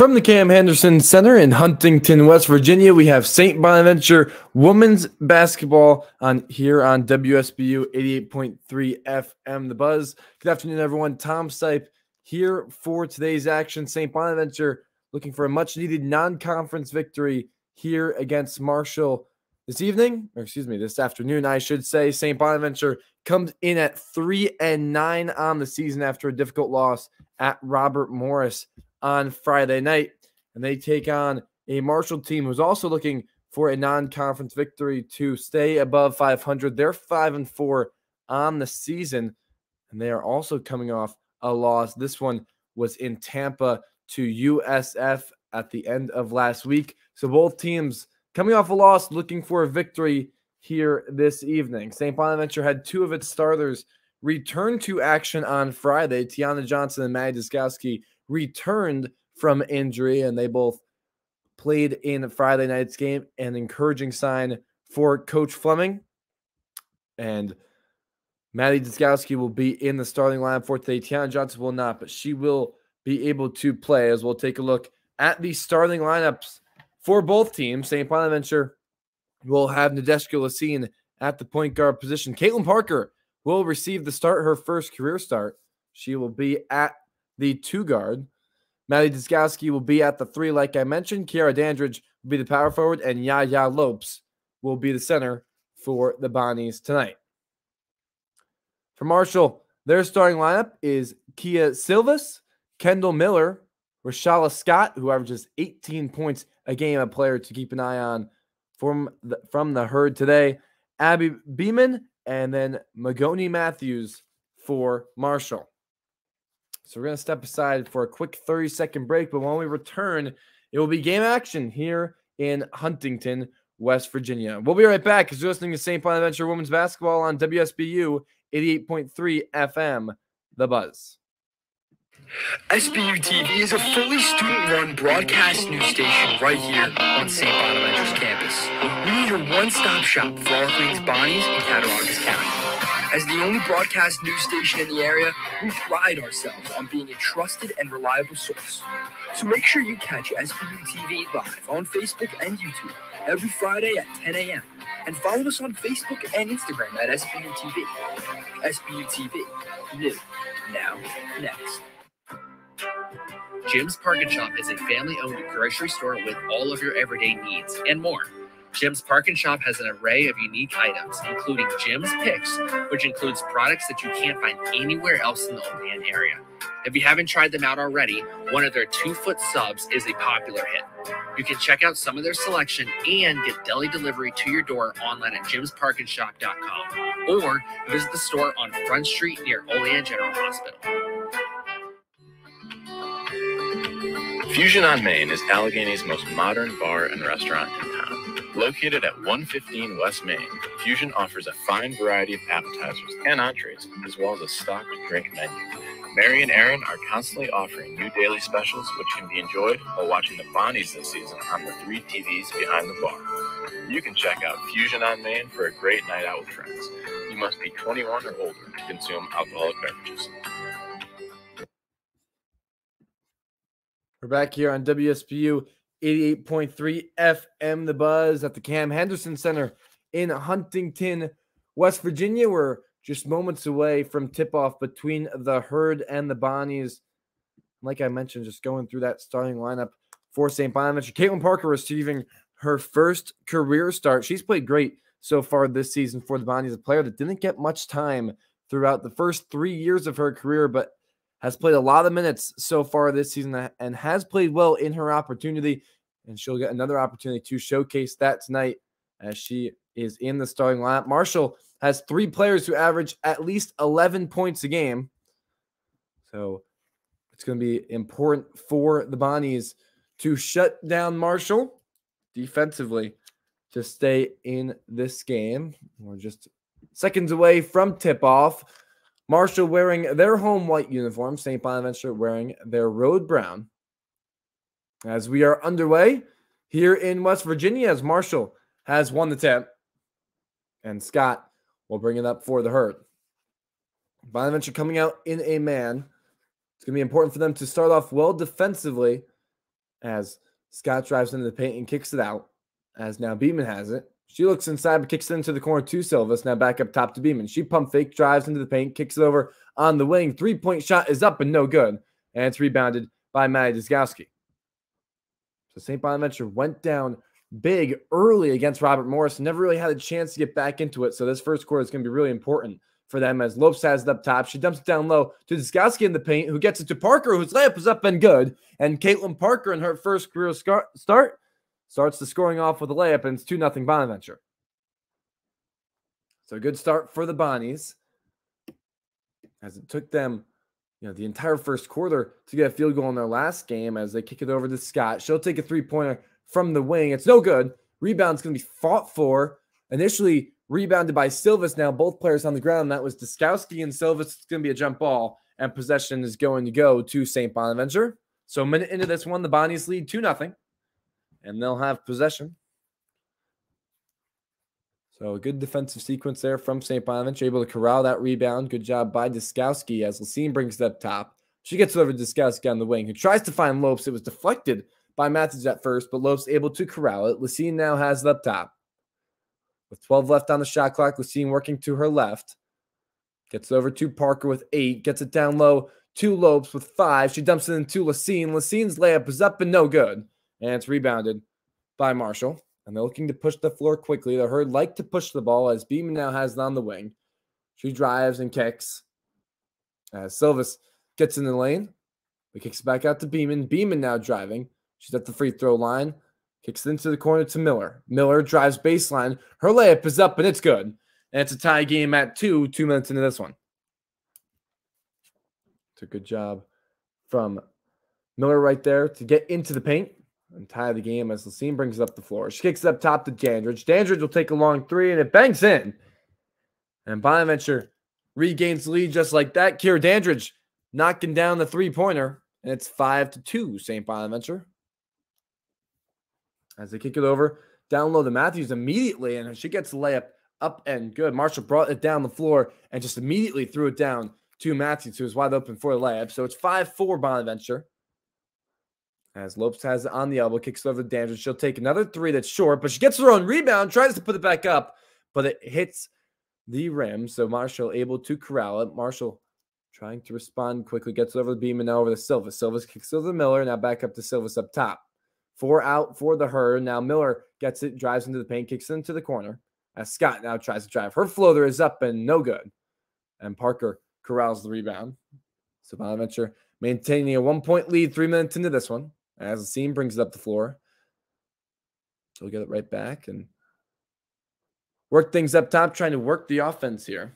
From the Cam Henderson Center in Huntington, West Virginia, we have St. Bonaventure women's basketball here on WSBU 88.3 FM, The Buzz. Good afternoon, everyone. Tom Stipe here for today's action. St. Bonaventure looking for a much-needed non-conference victory here against Marshall this afternoon, I should say. St. Bonaventure comes in at 3-9 on the season after a difficult loss at Robert Morris on Friday night, and they take on a Marshall team who's also looking for a non-conference victory to stay above 500. They're 5-4 on the season, and they are also coming off a loss. This one was in Tampa to USF at the end of last week. So both teams coming off a loss, looking for a victory here this evening. St. Bonaventure had two of its starters return to action on Friday. Tiana Johnson and Maddie Diskowski returned from injury, and they both played in Friday night's game. An encouraging sign for Coach Fleming. And Maddie Diskowski will be in the starting lineup for today. Tiana Johnson will not, but she will be able to play, as we'll take a look at the starting lineups for both teams. St. Bonaventure will have Nadeska Lassine at the point guard position. Caitlin Parker will receive the start, her first career start. She will be at the 2 guard. Maddie Diskowski will be at the 3, like I mentioned. Kiara Dandridge will be the power forward, and Yaya Lopes will be the center for the Bonnies tonight. For Marshall, their starting lineup is Kia Silvas, Kendall Miller, Rashala Scott, who averages 18 points a game, a player to keep an eye on from the herd today, Abby Beeman, and then Magoni Matthews for Marshall. So we're going to step aside for a quick 30-second break, but when we return, it will be game action here in Huntington, West Virginia. We'll be right back because you're listening to St. Bonaventure Women's Basketball on WSBU 88.3 FM, The Buzz. SBU TV is a fully student-run broadcast news station right here on St. Bonaventure's campus. We are your one-stop shop for all things Bonnies and Cattaraugus County. As the only broadcast news station in the area, we pride ourselves on being a trusted and reliable source. So make sure you catch SBU TV live on Facebook and YouTube every Friday at 10 a.m. And follow us on Facebook and Instagram at SBU TV. SBU TV, new, now, next. Jim's Park & Shop is a family-owned grocery store with all of your everyday needs and more. Jim's Park & Shop has an array of unique items, including Jim's Picks, which includes products that you can't find anywhere else in the Olean area. If you haven't tried them out already, one of their 2-foot subs is a popular hit. You can check out some of their selection and get deli delivery to your door online at jimsparkandshop.com or visit the store on Front Street near Olean General Hospital. Fusion on Main is Allegheny's most modern bar and restaurant in town. Located at 115 West Main, Fusion offers a fine variety of appetizers and entrees, as well as a stocked drink menu. Mary and Aaron are constantly offering new daily specials, which can be enjoyed while watching the Bonnies this season on the 3 TVs behind the bar. You can check out Fusion on Main for a great night out with friends. You must be 21 or older to consume alcoholic beverages. We're back here on WSBU 88.3 FM, The Buzz, at the Cam Henderson Center in Huntington, West Virginia. We're just moments away from tip-off between the Herd and the Bonnies. Like I mentioned, just going through that starting lineup for St. Bonaventure. Caitlin Parker receiving her first career start. She's played great so far this season for the Bonnies, a player that didn't get much time throughout the first 3 years of her career, but has played a lot of minutes so far this season and has played well in her opportunity, and she'll get another opportunity to showcase that tonight as she is in the starting lineup. Marshall has 3 players who average at least 11 points a game, so it's going to be important for the Bonnies to shut down Marshall defensively to stay in this game. We're just seconds away from tip-off. Marshall wearing their home white uniform, St. Bonaventure wearing their road brown. As we are underway here in West Virginia, as Marshall has won the tip, and Scott will bring it up for the Herd. Bonaventure coming out in a man. It's going to be important for them to start off well defensively as Scott drives into the paint and kicks it out. As now Beeman has it. She looks inside but kicks it into the corner to Silvas. Now back up top to Beeman. She pump fake, drives into the paint, kicks it over on the wing. Three-point shot is up and no good. And it's rebounded by Maddie Deskowski. So St. Bonaventure went down big early against Robert Morris. Never really had a chance to get back into it. So this first quarter is going to be really important for them as Lopes has it up top. She dumps it down low to Deskowski in the paint, who gets it to Parker, whose layup is up and good. And Caitlin Parker, in her first career start, starts the scoring off with a layup, and it's 2-0 Bonaventure. So a good start for the Bonnies, as it took them the entire first quarter to get a field goal in their last game as they kick it over to Scott. She'll take a three-pointer from the wing. It's no good. Rebound's going to be fought for. Initially rebounded by Silvas. Now both players on the ground. That was Deskowski and Silvas. It's going to be a jump ball, and possession is going to go to St. Bonaventure. So a minute into this one, the Bonnies lead 2-0, and they'll have possession. So a good defensive sequence there from St. Bonaventure, able to corral that rebound. Good job by Deskowski as Lacine brings it up top. She gets it over to Deskowski on the wing, who tries to find Lopes. It was deflected by Matthews at first, but Lopes able to corral it. Lacine now has it up top. With 12 left on the shot clock, Lacine working to her left. Gets it over to Parker with 8. Gets it down low to Lopes with 5. She dumps it into Lacine. Lacine's layup is up and no good. And it's rebounded by Marshall. And they're looking to push the floor quickly. The Herd like to push the ball as Beeman now has it on the wing. She drives and kicks. As Silvas gets in the lane. He kicks it back out to Beeman. Beeman now driving. She's at the free throw line. Kicks it into the corner to Miller. Miller drives baseline. Her layup is up and it's good. And it's a tie game at 2 minutes into this one. It's a good job from Miller right there to get into the paint and tie the game as Lacine brings it up the floor. She kicks it up top to Dandridge. Dandridge will take a long three, and it bangs in. And Bonaventure regains the lead just like that. Kira Dandridge knocking down the three-pointer, and it's 5-2 St. Bonaventure. As they kick it over, down low to Matthews immediately, and she gets the layup up and good. Marshall brought it down the floor and just immediately threw it down to Matthews, who was wide open for the layup. So it's 5-4 Bonaventure. As Lopes has it on the elbow, kicks it over to Dandridge. She'll take another three that's short, but she gets her own rebound, tries to put it back up, but it hits the rim. So Marshall able to corral it. Marshall trying to respond quickly, gets it over the Beeman, now over to Silvas. Silvas kicks it over to Miller, now back up to Silvas up top. 4 out for the Herd. Now Miller gets it, drives into the paint, kicks it into the corner. As Scott now tries to drive. Her floater is up and no good. And Parker corrals the rebound. So Bonaventure maintaining a 1-point lead 3 minutes into this one. As Lacine brings it up the floor. She'll get it right back and work things up top, trying to work the offense here.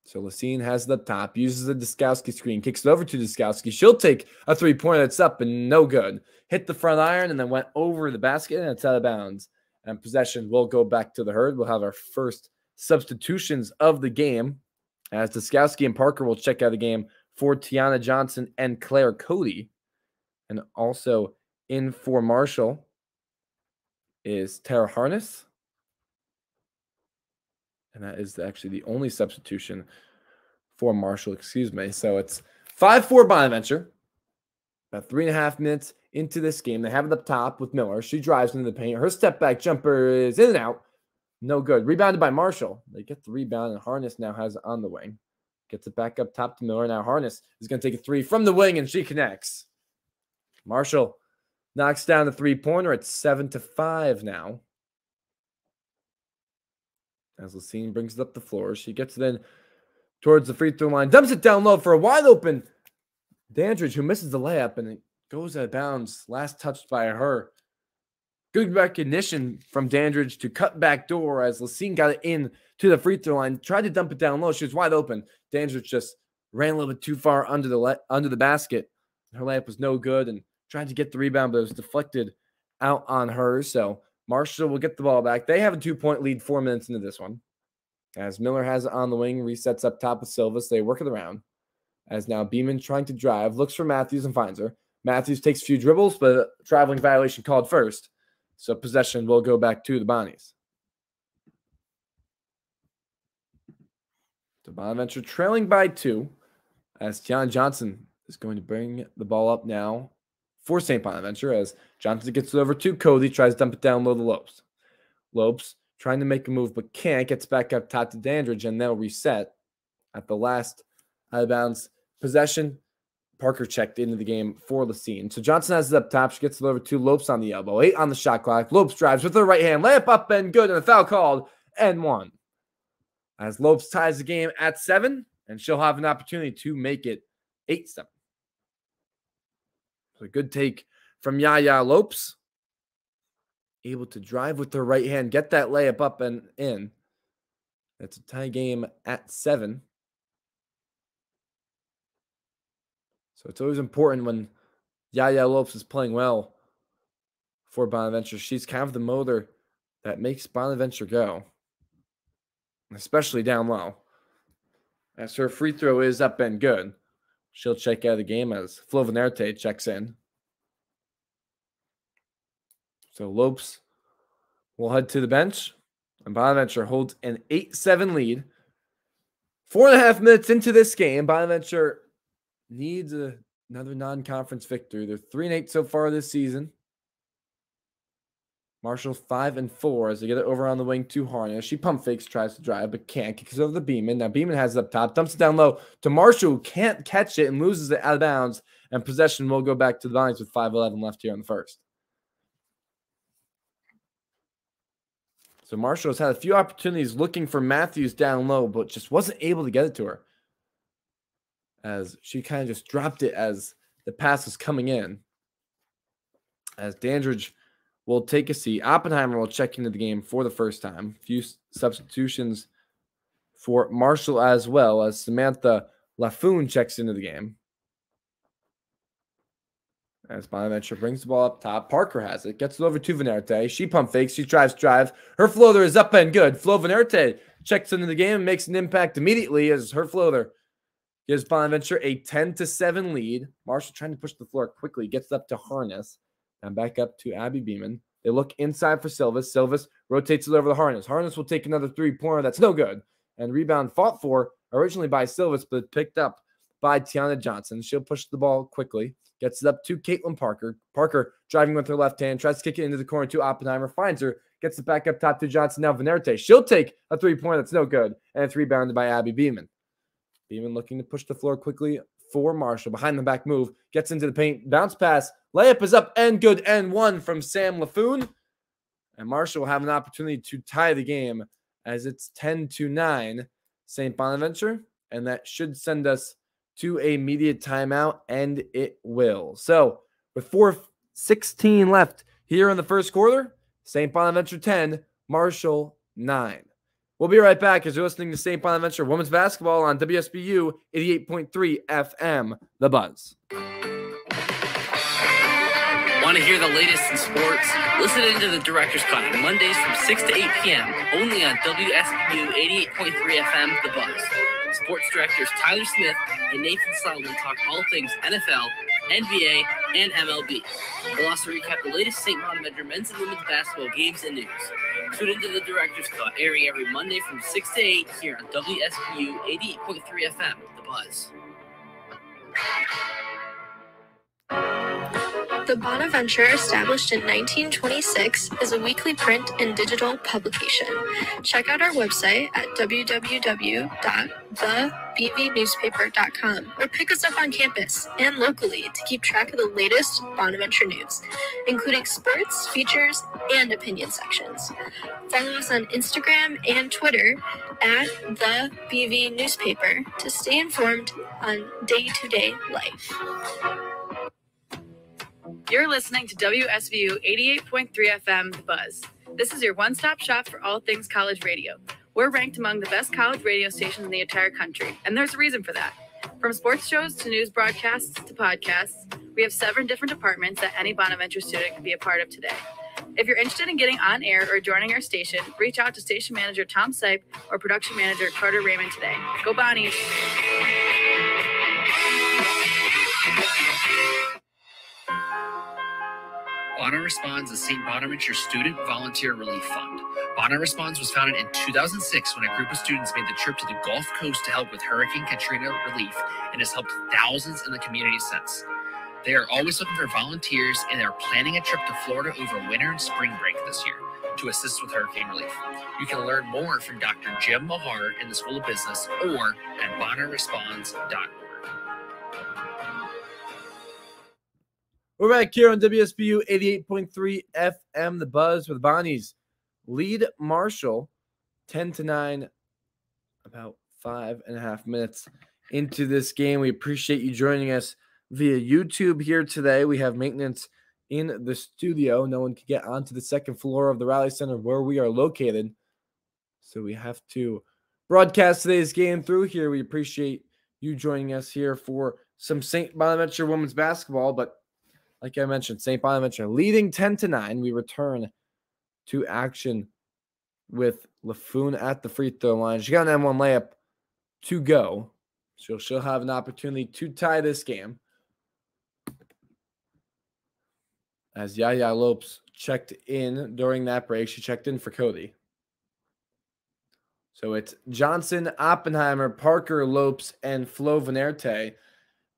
So Lacine has it up top, uses the Deskowski screen, kicks it over to Deskowski. She'll take a three-pointer that's up and no good. Hit the front iron and then went over the basket, and it's out of bounds. And possession will go back to the Herd. We'll have our first substitutions of the game as Deskowski and Parker will check out the game for Tiana Johnson and Claire Cody. And also in for Marshall is Tara Harness. And that is actually the only substitution for Marshall, excuse me. So it's 5-4 Bonaventure. About 3.5 minutes into this game. They have it up top with Miller. She drives into the paint. Her step-back jumper is in and out. No good. Rebounded by Marshall. They get the rebound, and Harness now has it on the wing. Gets it back up top to Miller. Now Harness is going to take a three from the wing, and she connects. Marshall knocks down the three-pointer. It's 7-5 now. As Lacine brings it up the floor, she gets it in towards the free throw line, dumps it down low for a wide open Dandridge, who misses the layup, and it goes out of bounds. Last touched by her. Good recognition from Dandridge to cut back door as Lacine got it in to the free throw line, tried to dump it down low. She was wide open. Dandridge just ran a little bit too far under the basket. Her layup was no good and tried to get the rebound, but it was deflected out on her. So Marshall will get the ball back. They have a 2-point lead 4 minutes into this one. As Miller has it on the wing, resets up top with Silvas. They work it around. As now Beeman trying to drive, looks for Matthews and finds her. Matthews takes a few dribbles, but a traveling violation called first. So possession will go back to the Bonnies. So Bonaventure trailing by 2 as Tiana Johnson is going to bring the ball up now for St. Bonaventure as Johnson gets it over to Cody, tries to dump it down low to Lopes. Lopes trying to make a move but can't, gets back up top to Dandridge, and they'll reset at the last out of bounds possession. Parker checked into the game for Lacine. So Johnson has it up top. She gets it over to Lopes on the elbow. 8 on the shot clock. Lopes drives with her right hand. Layup up and good, and a foul called and 1. As Lopes ties the game at 7, and she'll have an opportunity to make it 8-7. So a good take from Yaya Lopes. Able to drive with her right hand, get that layup up and in. It's a tie game at 7. So it's always important when Yaya Lopes is playing well for Bonaventure. She's kind of the motor that makes Bonaventure go, especially down low. As her free throw is up and good, she'll check out of the game as Flo Venerte checks in. So Lopes will head to the bench, and Bonaventure holds an 8-7 lead. 4.5 minutes into this game, Bonaventure needs another non-conference victory. They're 3-8 so far this season. Marshall 5-4 as they get it over on the wing to Harness. She pump fakes, tries to drive, but can't. Kicks over the Beeman. Now Beeman has it up top, dumps it down low to Marshall, who can't catch it and loses it out of bounds. And possession will go back to the Vines with 5:11 left here in the first. So Marshall has had a few opportunities looking for Matthews down low, but just wasn't able to get it to her, as she kind of just dropped it as the pass was coming in. As Dandridge will take a seat. Oppenheimer will check into the game for the first time. A few substitutions for Marshall as well, as Samantha Laffoon checks into the game. As Bonaventure brings the ball up top. Parker has it. Gets it over to Venerte. She pump fakes. She tries to drive. Her floater is up and good. Flo Venerte checks into the game and makes an impact immediately as her floater gives Bonaventure a 10-7 lead. Marshall trying to push the floor quickly. Gets it up to Harness. And back up to Abby Beeman. They look inside for Silvis. Silvis rotates it over to Harness. Harness will take another three-pointer. That's no good. And rebound fought for originally by Silvis, but picked up by Tiana Johnson. She'll push the ball quickly. Gets it up to Caitlin Parker. Parker driving with her left hand. Tries to kick it into the corner to Oppenheimer. Finds her. Gets it back up top to Johnson. Now Venerte. She'll take a three-pointer. That's no good. And it's rebounded by Abby Beeman. Beeman looking to push the floor quickly for Marshall. Behind the back move. Gets into the paint. Bounce pass. Layup is up and good. And 1 from Sam Laffoon. And Marshall will have an opportunity to tie the game as it's 10-9 St. Bonaventure. And that should send us to a immediate timeout, and it will. So with 4:16 left here in the first quarter, St. Bonaventure 10, Marshall 9. We'll be right back as you're listening to St. Bonaventure Women's Basketball on WSBU 88.3 FM, The Buzz. Want to hear the latest in sports? Listen into the Director's Cut Mondays from 6 to 8 p.m. only on WSBU 88.3 FM, The Buzz. Sports directors Tyler Smith and Nathan Solomon talk all things NFL, NBA, and MLB. They'll also recap the latest St. Bonaventure men's and women's basketball games and news. Tune into the Director's Cut, airing every Monday from 6 to 8 here on WSBU 88.3 FM, The Buzz. The Bonaventure, established in 1926, is a weekly print and digital publication. Check out our website at www.thebvnewspaper.com or pick us up on campus and locally to keep track of the latest Bonaventure news, including sports, features, and opinion sections. Follow us on Instagram and Twitter at the BV Newspaper to stay informed on day-to-day life. You're listening to WSBU 88.3 FM, The Buzz. This is your one-stop shop for all things college radio. We're ranked among the best college radio stations in the entire country, and there's a reason for that. From sports shows to news broadcasts to podcasts, we have 7 different departments that any Bonaventure student can be a part of today. If you're interested in getting on air or joining our station, reach out to station manager Tom Sipe or production manager Carter Raymond today. Go Bonnies! Bona Responds is St. Bonaventure Student Volunteer Relief Fund. Bona Responds was founded in 2006 when a group of students made the trip to the Gulf Coast to help with Hurricane Katrina relief and has helped thousands in the community since. They are always looking for volunteers, and are planning a trip to Florida over winter and spring break this year to assist with hurricane relief. You can learn more from Dr. Jim Mahar in the School of Business or at bonnerresponds.org. We're back here on WSBU 88.3 FM, The Buzz, with Bonnie's lead Marshall 10-9, about 5.5 minutes into this game. We appreciate you joining us via YouTube here today. We have maintenance in the studio. No one can get onto the second floor of the Rally Center where we are located, so we have to broadcast today's game through here. We appreciate you joining us here for some St. Bonaventure women's basketball, but like I mentioned, St. Bonaventure leading 10-9. We return to action with LaFoon at the free throw line. She got an M1 layup to go, so she'll have an opportunity to tie this game. As Yaya Lopes checked in during that break, she checked in for Cody. So it's Johnson, Oppenheimer, Parker, Lopes, and Flo Venerte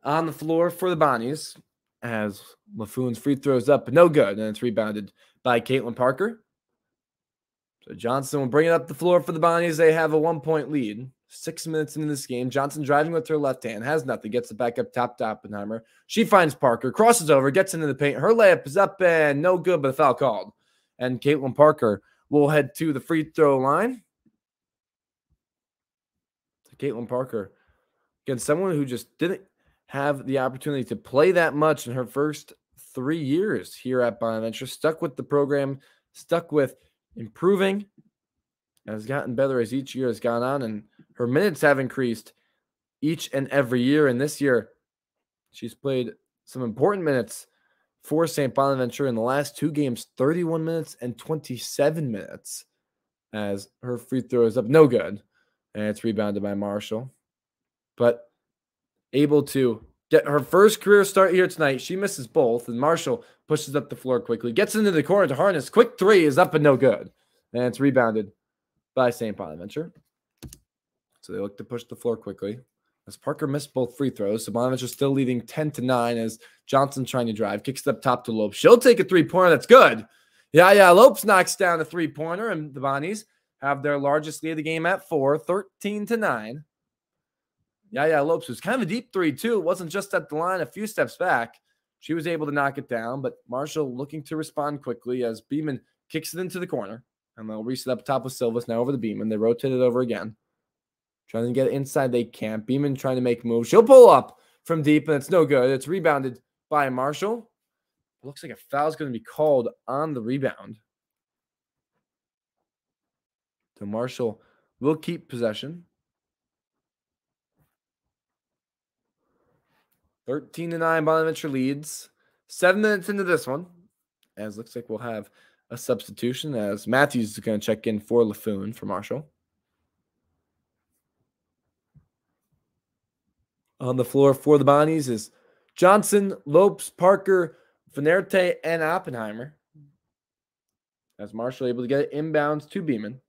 on the floor for the Bonnies, as LaFoon's free throws up, but no good, and it's rebounded by Caitlin Parker. So Johnson will bring it up the floor for the Bonnies. They have a 1-point lead. 6 minutes into this game. Johnson driving with her left hand, has nothing, gets it back up top to Oppenheimer. She finds Parker, crosses over, gets into the paint. Her layup is up and no good, but a foul called. And Caitlin Parker will head to the free throw line. So Caitlin Parker, again, someone who just didn't have the opportunity to play that much in her first 3 years here at Bonaventure. Stuck with the program, stuck with improving, has gotten better as each year has gone on, and her minutes have increased each and every year. And this year, she's played some important minutes for St. Bonaventure in the last 2 games, 31 minutes and 27 minutes, as her free throw is up, no good, and it's rebounded by Marshall. But able to get her first career start here tonight. She misses both, and Marshall pushes up the floor quickly, gets into the corner to Harness. Quick three is up and no good, and it's rebounded by St. Bonaventure. So they look to push the floor quickly, as Parker missed both free throws. So Bonaventure still leading 10-9 as Johnson trying to drive, kicks it up top to Lopes. She'll take a three-pointer. That's good. Yeah, Lopes knocks down a three-pointer, and the Bonnies have their largest lead of the game at 4, 13-9. Yeah, Lopes was kind of a deep three, too. It wasn't just at the line, a few steps back. She was able to knock it down, but Marshall looking to respond quickly as Beeman kicks it into the corner. And they'll reset up top with Silvas, now over the Beeman. They rotate it over again. Trying to get it inside, they can't. Beeman trying to make moves. She'll pull up from deep, and it's no good. It's rebounded by Marshall. It looks like a foul is going to be called on the rebound. So Marshall will keep possession. 13-9, Bonaventure leads. 7 minutes into this one, as looks like we'll have a substitution, as Matthews is going to check in for LaFoon for Marshall. On the floor for the Bonnies is Johnson, Lopes, Parker, Venerte, and Oppenheimer. As Marshall able to get it inbounds to Beeman.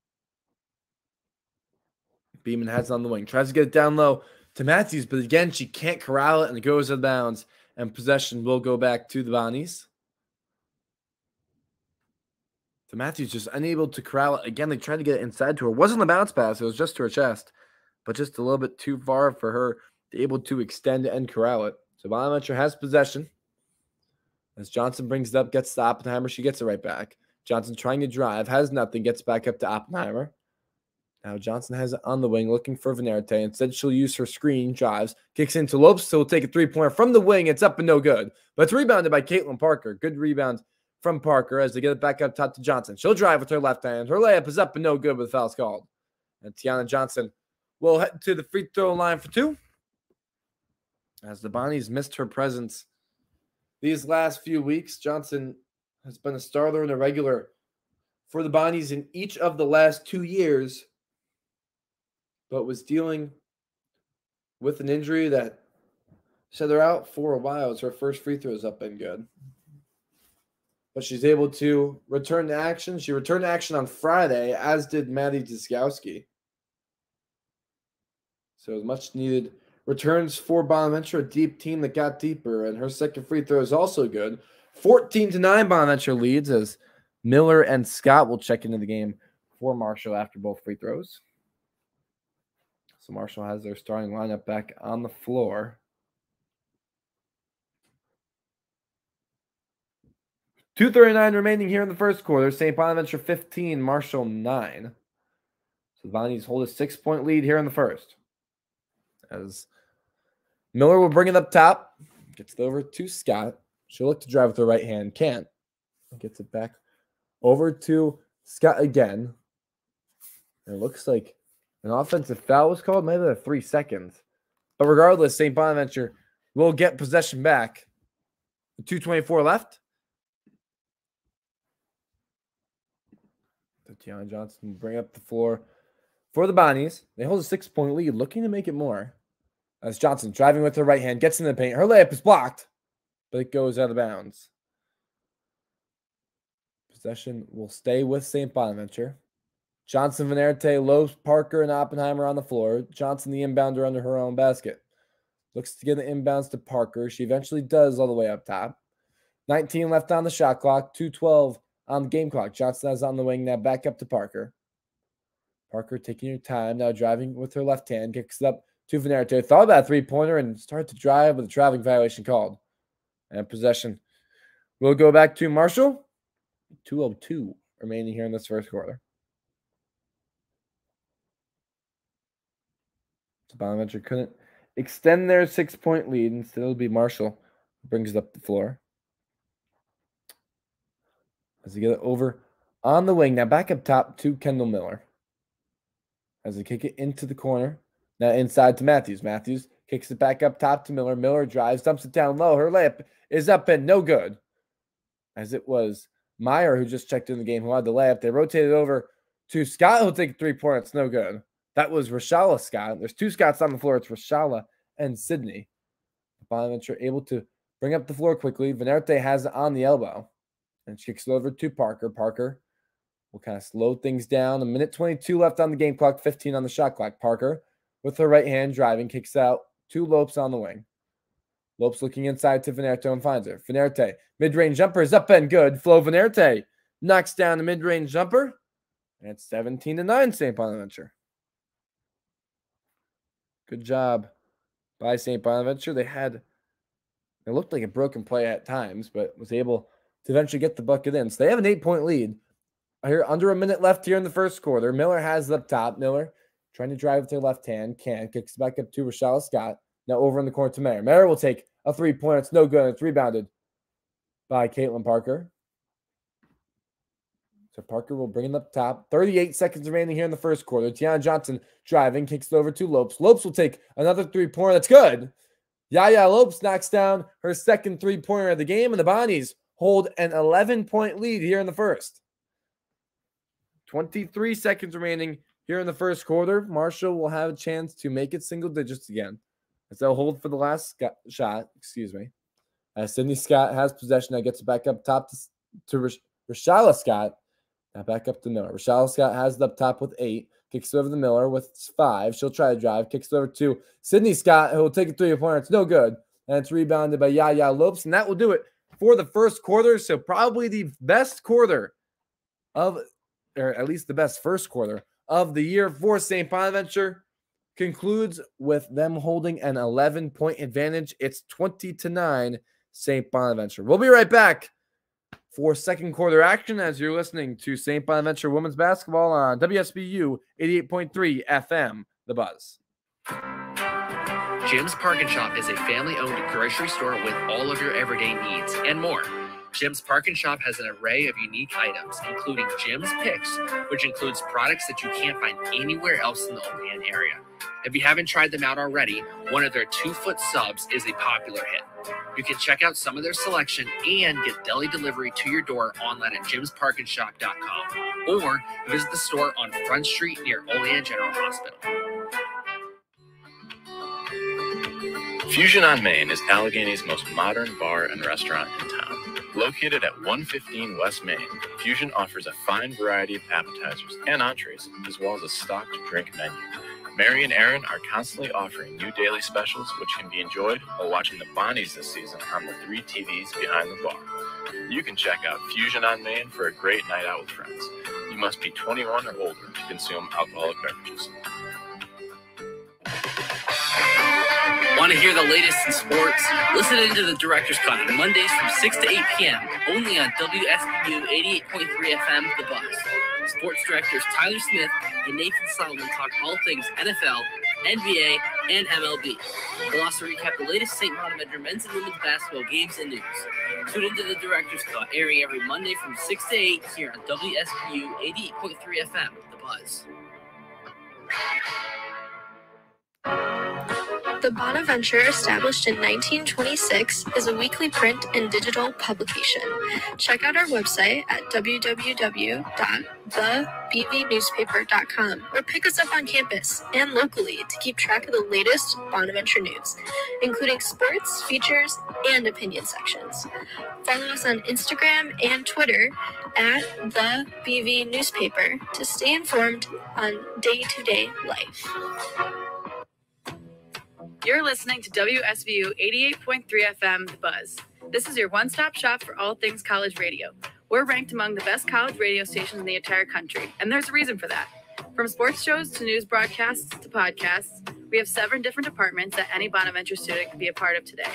Beeman has it on the wing. Tries to get it down low to Matthews, but again, she can't corral it, and it goes out of bounds, and possession will go back to the Bonnies. So Matthews just unable to corral it. Again, they tried to get it inside to her. It wasn't a bounce pass. It was just to her chest, but just a little bit too far for her to be able to extend and corral it. So Bonaventure has possession. As Johnson brings it up, gets to Oppenheimer. She gets it right back. Johnson trying to drive, has nothing, gets back up to Oppenheimer. Now Johnson has it on the wing, looking for Venerte. Instead, she'll use her screen, drives, kicks into Lopes, so will take a three-pointer from the wing. It's up and no good. But it's rebounded by Caitlin Parker. Good rebound from Parker as they get it back up top to Johnson. She'll drive with her left hand. Her layup is up and no good, but the foul's called. And Tiana Johnson will head to the free throw line for 2. As the Bonnies missed her presence these last few weeks, Johnson has been a starter and a regular for the Bonnies in each of the last 2 years, but was dealing with an injury that set her out for a while as her first free throws up and good. But she's able to return to action. She returned to action on Friday, as did Maddie Dziskowski. So much needed returns for Bonaventure, a deep team that got deeper, and her second free throw is also good. 14-9 Bonaventure leads as Miller and Scott will check into the game for Marshall after both free throws. So Marshall has their starting lineup back on the floor. 2:39 remaining here in the first quarter. St. Bonaventure 15, Marshall 9. So the Bonnies hold a 6-point lead here in the first. As Miller will bring it up top. Gets it over to Scott. She'll look to drive with her right hand. Can't. Gets it back over to Scott again. And it looks like an offensive foul was called. Maybe 3 seconds. But regardless, St. Bonaventure will get possession back. 2:24 left. Tiana Johnson will bring up the floor for the Bonnies. They hold a 6-point lead, looking to make it more. As Johnson driving with her right hand, gets in the paint. Her layup is blocked, but it goes out of bounds. Possession will stay with St. Bonaventure. Johnson, Venerte, Lopes, Parker, and Oppenheimer on the floor. Johnson, the inbounder, under her own basket. Looks to get the inbounds to Parker. She eventually does all the way up top. 19 left on the shot clock. 2:12 on the game clock. Johnson has on the wing now, back up to Parker. Parker taking her time, now driving with her left hand, kicks it up to Venerte. Thought about a three-pointer and started to drive with a traveling violation called. And possession will go back to Marshall. 2:02 remaining here in this first quarter. So Bonaventure couldn't extend their 6-point lead. Instead, it'll be Marshall who brings it up the floor. As they get it over on the wing. Now back up top to Kendall Miller. As they kick it into the corner. Now inside to Matthews. Matthews kicks it back up top to Miller. Miller drives, dumps it down low. Her layup is up and no good. As it was Meyer who just checked in the game who had the layup. They rotated over to Scott who'll take a three-pointer. It's no good. That was Rashala Scott. There's two Scotts on the floor. It's Rashala and Sydney. Bonaventure able to bring up the floor quickly. Venerte has it on the elbow. And she kicks it over to Parker. Parker will kind of slow things down. 1:22 left on the game clock, 15 on the shot clock. Parker, with her right hand driving, kicks out to Lopes on the wing. Lopes looking inside to Venerte and finds her. Venerte, mid-range jumper is up and good. Flo Venerte knocks down the mid-range jumper. And it's 17-9 St. Bonaventure. Good job by St. Bonaventure. It looked like a broken play at times, but was able to eventually get the bucket in. So they have an 8-point lead. Here, under a minute left here in the first quarter. Miller has it up top. Miller trying to drive with her left hand. Can't. Kicks back up to Rashala Scott. Now over in the corner to Mayer. Mayer will take a three-pointer. It's no good. It's rebounded by Caitlin Parker. So Parker will bring it up top. 38 seconds remaining here in the first quarter. Tiana Johnson driving. Kicks it over to Lopes. Lopes will take another three-pointer. That's good. Yaya Lopes knocks down her second three-pointer of the game. And the Bonnies hold an 11-point lead here in the first. 23 seconds remaining here in the first quarter. Marshall will have a chance to make it single digits again as they'll hold for the last shot. As Sydney Scott has possession, now gets it back up top to Rashala Scott. Now back up to Miller. Rashala Scott has it up top with 8. Kicks it over to Miller with 5. She'll try to drive. Kicks it over to Sydney Scott, who will take a three-pointer. It's no good. And it's rebounded by Yaya Lopes. And that will do it for the first quarter. So probably the best quarter or at least the best first quarter of the year for St. Bonaventure. Concludes with them holding an 11-point advantage. It's 20-9 St. Bonaventure. We'll be right back for second quarter action as you're listening to St. Bonaventure women's basketball on WSBU 88.3 FM, The Buzz. Jim's Park & Shop is a family-owned grocery store with all of your everyday needs and more. Jim's Park & Shop has an array of unique items, including Jim's Picks, which includes products that you can't find anywhere else in the Olean area. If you haven't tried them out already, one of their 2-foot subs is a popular hit. You can check out some of their selection and get deli delivery to your door online at jimsparkandshop.com or visit the store on Front Street near Olean General Hospital. Fusion on Main is Allegheny's most modern bar and restaurant in town. Located at 115 West Main, Fusion offers a fine variety of appetizers and entrees, as well as a stocked drink menu. Mary and Aaron are constantly offering new daily specials, which can be enjoyed while watching the Bonnies this season on the 3 TVs behind the bar. You can check out Fusion on Main for a great night out with friends. You must be 21 or older to consume alcoholic beverages. Want to hear the latest in sports? Listen into the Director's Cut on Mondays from 6 to 8 p.m. only on WSBU 88.3 FM, The Buzz. Sports directors Tyler Smith and Nathan Solomon talk all things NFL, NBA, and MLB. They'll also recap the latest St. Bonaventure men's and women's basketball games and news. Tune into the Director's Cut, airing every Monday from 6 to 8 here on WSBU 88.3 FM, The Buzz. The Bonaventure, established in 1926, is a weekly print and digital publication. Check out our website at www.thebvnewspaper.com or pick us up on campus and locally to keep track of the latest Bonaventure news, including sports, features, and opinion sections. Follow us on Instagram and Twitter at the BV Newspaper to stay informed on day-to-day life. You're listening to WSBU 88.3 FM, The Buzz. This is your one-stop shop for all things college radio. We're ranked among the best college radio stations in the entire country, and there's a reason for that. From sports shows to news broadcasts to podcasts, we have 7 different departments that any Bonaventure student can be a part of today.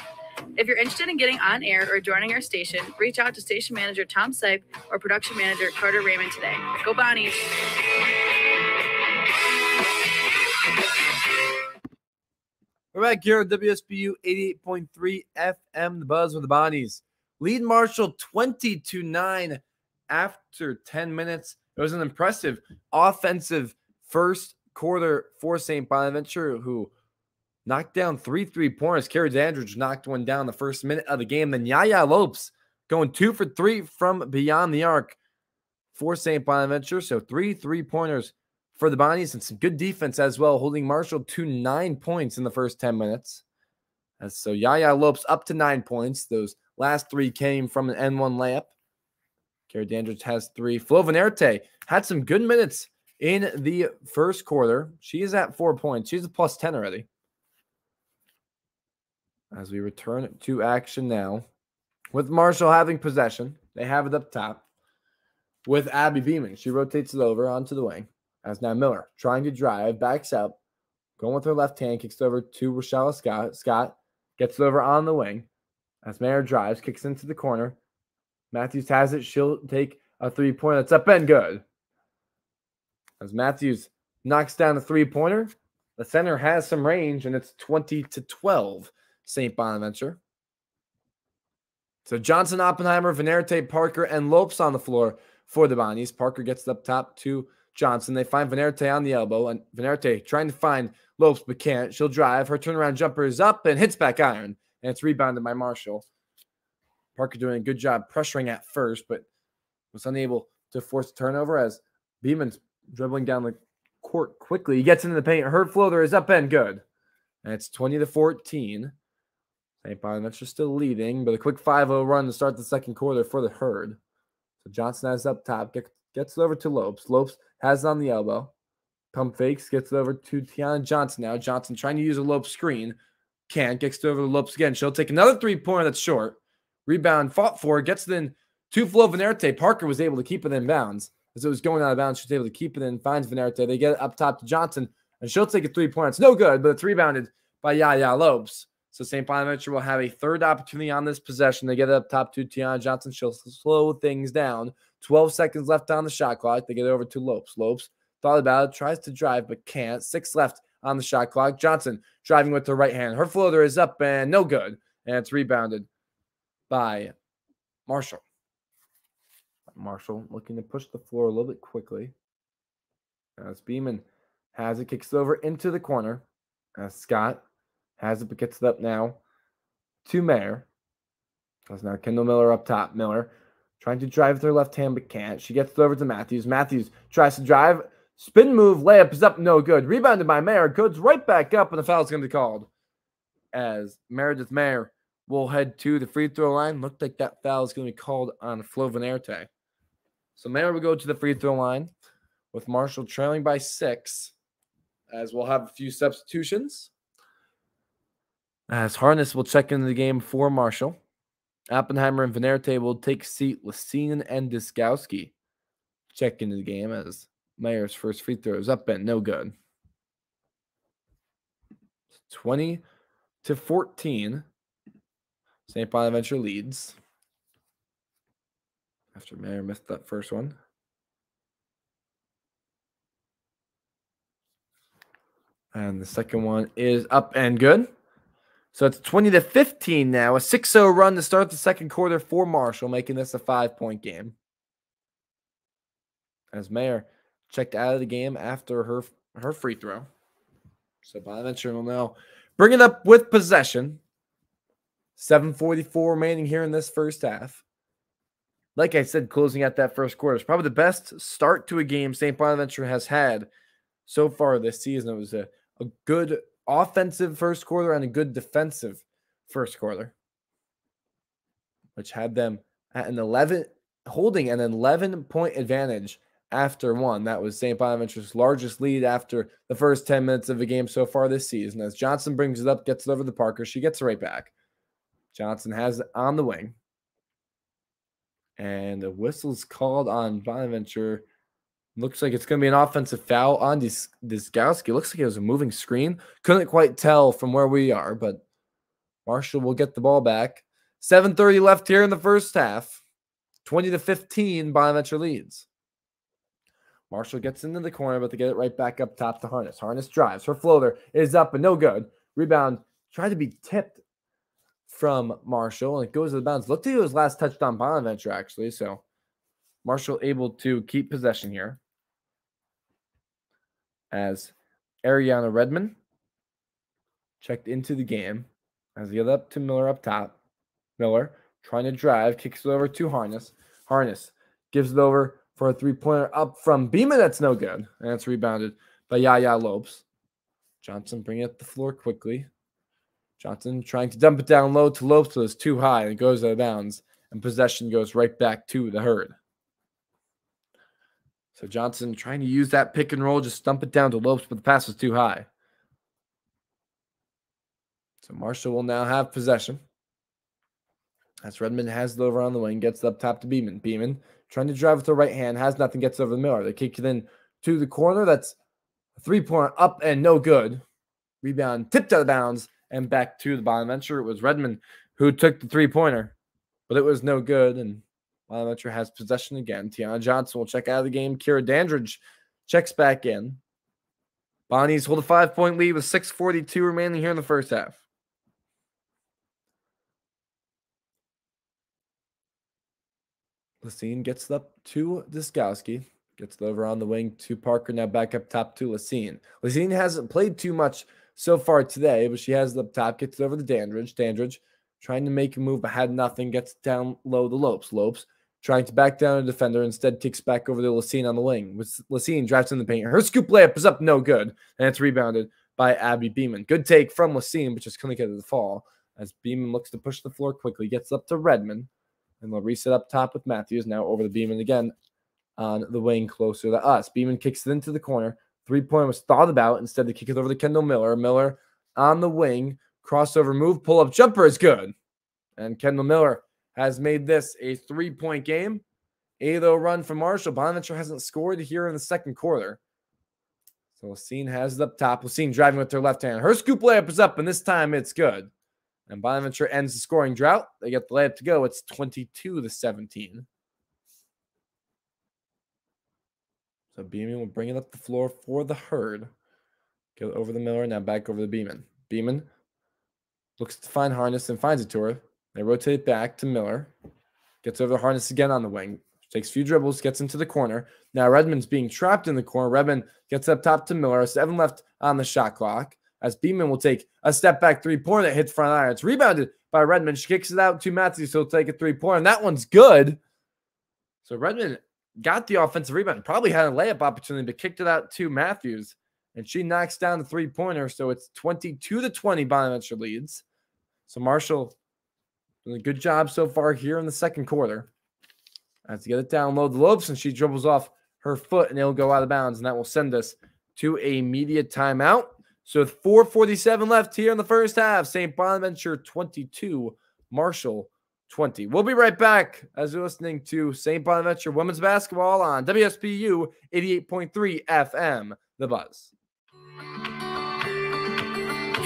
If you're interested in getting on air or joining our station, reach out to station manager Tom Sipe or production manager Carter Raymond today. Go Bonnies! We're back here at WSBU 88.3 FM, The Buzz with the Bonnies. Lead Marshall 20-9 after 10 minutes. It was an impressive offensive first quarter for St. Bonaventure, who knocked down 3 3-pointers. Carrie Dandridge knocked one down the first minute of the game. Then Yaya Lopes going 2 for 3 from beyond the arc for St. Bonaventure. So 3 3-pointers for the Bonnies and some good defense as well, holding Marshall to 9 points in the first 10 minutes. And so Yaya Lopes up to 9 points. Those last 3 came from an N1 layup. Carrie Dandridge has 3. Flo Venerte had some good minutes in the first quarter. She is at 4 points. She's a plus 10 already. As we return to action now, with Marshall having possession, they have it up top with Abby Beeman. She rotates it over onto the wing. As now Miller trying to drive, backs up, going with her left hand, kicks it over to Rochelle Scott. Scott gets it over on the wing. As Mayer drives, kicks into the corner. Matthews has it. She'll take a 3-pointer. That's up and good. As Matthews knocks down a 3-pointer, the center has some range, and it's 20-12, St. Bonaventure. So Johnson, Oppenheimer, Venerte, Parker, and Lopes on the floor for the Bonnies. Parker gets it up top to Johnson. They find Venerte on the elbow, and Venerte trying to find Lopes but can't. She'll drive. Her turnaround jumper is up and hits back iron, and it's rebounded by Marshall. Parker doing a good job pressuring at first, but was unable to force a turnover as Beeman's dribbling down the court quickly. He gets into the paint. Her floater is up and good, and it's 20-14. St. Bonaventure still leading, but a quick 5-0 run to start the second quarter for the Herd. So Johnson has it up top, gets it over to Lopes. Lopes has it on the elbow. Pump fakes, gets it over to Tiana Johnson now. Johnson trying to use a Lopes screen. Can't. Gets it over to Lopes again. She'll take another 3-pointer that's short. Rebound fought for. Gets it in to Flo Venerte. Parker was able to keep it in bounds. As it was going out of bounds, she was able to keep it in. Finds Venerte. They get it up top to Johnson. And she'll take a 3-pointer. It's no good, but it's rebounded by Yaya Lopes. So St. Bonaventure will have a third opportunity on this possession. They get it up top to Tiana Johnson. She'll slow things down. 12 seconds left on the shot clock. They get it over to Lopes. Lopes thought about it, tries to drive, but can't. 6 left on the shot clock. Johnson driving with her right hand. Her floater is up and no good. And it's rebounded by Marshall. Marshall looking to push the floor a little bit quickly. As Beeman has it, kicks it over into the corner. As Scott has it, but gets it up now to Mayer. That's now Kendall Miller up top. Miller trying to drive with her left hand, but can't. She gets it over to Matthews. Matthews tries to drive. Spin move. Layup is up. No good. Rebounded by Mayer. Goes right back up, and the foul is going to be called. As Meredith Mayer will head to the free throw line. Looked like that foul is going to be called on Flo Venerte. So Mayer will go to the free throw line with Marshall trailing by 6. as we'll have a few substitutions. As Harness will check into the game for Marshall. Oppenheimer and Venerte will take seat. Lacine and Diskowski check into the game as Mayer's first free throw is up and no good. 20-14. St. Bonaventure leads after Mayer missed that first one. And the second one is up and good. So it's 20-15 now. A 6-0 run to start the second quarter for Marshall, making this a 5-point game. As Mayer checked out of the game after her free throw. So Bonaventure will now bring it up with possession. 7:44 remaining here in this first half. Like I said, closing out that first quarter is probably the best start to a game St. Bonaventure has had so far this season. It was a good offensive first quarter and a good defensive first quarter, which had them at holding an 11-point advantage after one. That was St. Bonaventure's largest lead after the first 10 minutes of the game so far this season. As Johnson brings it up, gets it over to Parker. She gets it right back. Johnson has it on the wing. And a whistle's called on Bonaventure. Looks like it's going to be an offensive foul on Diskowski. Looks like it was a moving screen. Couldn't quite tell from where we are, but Marshall will get the ball back. 7:30 left here in the first half. 20-15, Bonaventure leads. Marshall gets into the corner, but they get it right back up top to Harness. Harness drives. Her floater is up and no good. Rebound tried to be tipped from Marshall, and it goes to the bounce. Looked like it was last touched on Bonaventure, actually, so Marshall able to keep possession here. As Ariana Redmond checked into the game. As they get up to Miller up top. Miller trying to drive, kicks it over to Harness. Harness gives it over for a three-pointer up from Beeman. That's no good. And it's rebounded by Yaya Lopes. Johnson bringing up the floor quickly. Johnson trying to dump it down low to Lopes, so it's too high, and it goes out of bounds. And possession goes right back to the Herd. So Johnson trying to use that pick and roll, just dump it down to Lopes, but the pass was too high. So Marshall will now have possession. As Redmond has it over on the wing, gets it up top to Beeman. Beeman trying to drive with the right hand, has nothing, gets over the Miller. They kick it in to the corner. That's a three-pointer up and no good. Rebound tipped out of bounds and back to the Bonaventure. It was Redmond who took the three-pointer, but it was no good, and Bonaventure has possession again. Tiana Johnson will check out of the game. Kira Dandridge checks back in. Bonnies hold a 5-point lead with 6:42 remaining here in the first half. Lacine gets it up to Diskowski. Gets it over on the wing to Parker. Now back up top to Lacine. Lacine hasn't played too much so far today, but she has it up top. Gets it over to Dandridge. Dandridge trying to make a move, but had nothing. Gets it down low to Lopes. Lopes trying to back down a defender. Instead kicks back over to Lacine on the wing. Lacine drives in the paint. Her scoop layup is up, no good. And it's rebounded by Abby Beeman. Good take from Lacine, but just couldn't get it to fall. As Beeman looks to push the floor quickly. Gets up to Redmond. And they'll reset up top with Matthews. Now over to Beeman again on the wing closer to us. Beeman kicks it into the corner. Three-pointer was thought about. Instead, they kick it over to Kendall Miller. Miller on the wing. Crossover move. Pull-up jumper is good. And Kendall Miller has made this a 3-point game. 8-0 run from Marshall. Bonaventure hasn't scored here in the second quarter. So Lacine has it up top. Lacine driving with her left hand. Her scoop layup is up, and this time it's good. And Bonaventure ends the scoring drought. They get the layup to go. It's 22-17. So Beeman will bring it up the floor for the Herd. Get it over the Miller. Now back over the Beeman. Beeman looks to find Harness and finds it to her. They rotate it back to Miller. Gets over the Harness again on the wing. Takes a few dribbles. Gets into the corner. Now Redmond's being trapped in the corner. Redmond gets up top to Miller. 7 left on the shot clock. As Beeman will take a step back three-pointer that hits front iron. It's rebounded by Redmond. She kicks it out to Matthews, so he'll take a three-pointer, and that one's good. So Redmond got the offensive rebound. Probably had a layup opportunity, but kicked it out to Matthews, and she knocks down the three-pointer, so it's 22-20 Bonaventure leads. So Marshall doing a good job so far here in the second quarter. As to get it down low to Lopes, and she dribbles off her foot, and it'll go out of bounds, and that will send us to a media timeout. So with 4:47 left here in the first half, St. Bonaventure 22, Marshall 20. We'll be right back as you're listening to St. Bonaventure women's basketball on WSBU 88.3 FM, The Buzz.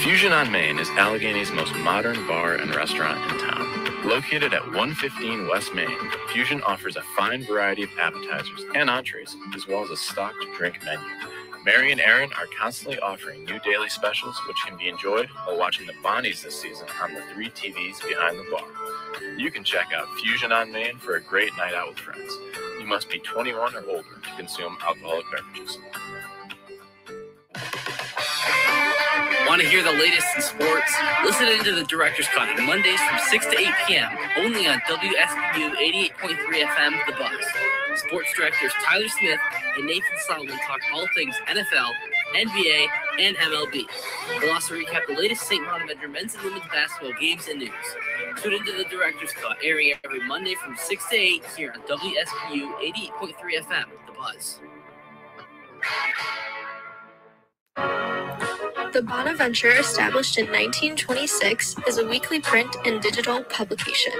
Fusion on Main is Allegheny's most modern bar and restaurant in town. Located at 115 West Main, Fusion offers a fine variety of appetizers and entrees, as well as a stocked drink menu. Mary and Aaron are constantly offering new daily specials, which can be enjoyed while watching the Bonnies this season on the 3 TVs behind the bar. You can check out Fusion on Main for a great night out with friends. You must be 21 or older to consume alcoholic beverages. Want to hear the latest in sports? Listen into the Director's Cut on Mondays from 6 to 8 p.m. only on WSBU 88.3 FM, The Buzz. Sports directors Tyler Smith and Nathan Solomon talk all things NFL, NBA, and MLB. They'll also recap the latest St. Bonaventure men's and women's basketball games and news. Tune into the Director's Cut airing every Monday from 6 to 8 here on WSBU 88.3 FM, The Buzz. The Bonaventure, established in 1926, is a weekly print and digital publication.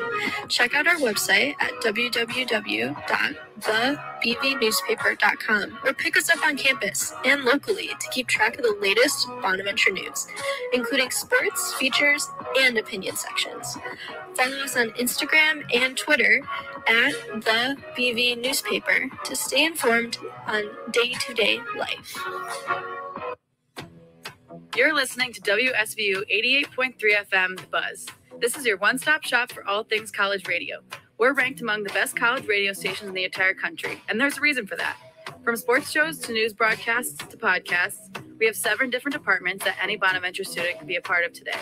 Check out our website at www.thebvnewspaper.com or pick us up on campus and locally to keep track of the latest Bonaventure news, including sports, features, and opinion sections. Follow us on Instagram and Twitter at the BV Newspaper to stay informed on day-to-day life. You're listening to WSBU 88.3 FM, The Buzz. This is your one-stop shop for all things college radio. We're ranked among the best college radio stations in the entire country, and there's a reason for that. From sports shows to news broadcasts to podcasts, we have 7 different departments that any Bonaventure student can be a part of today.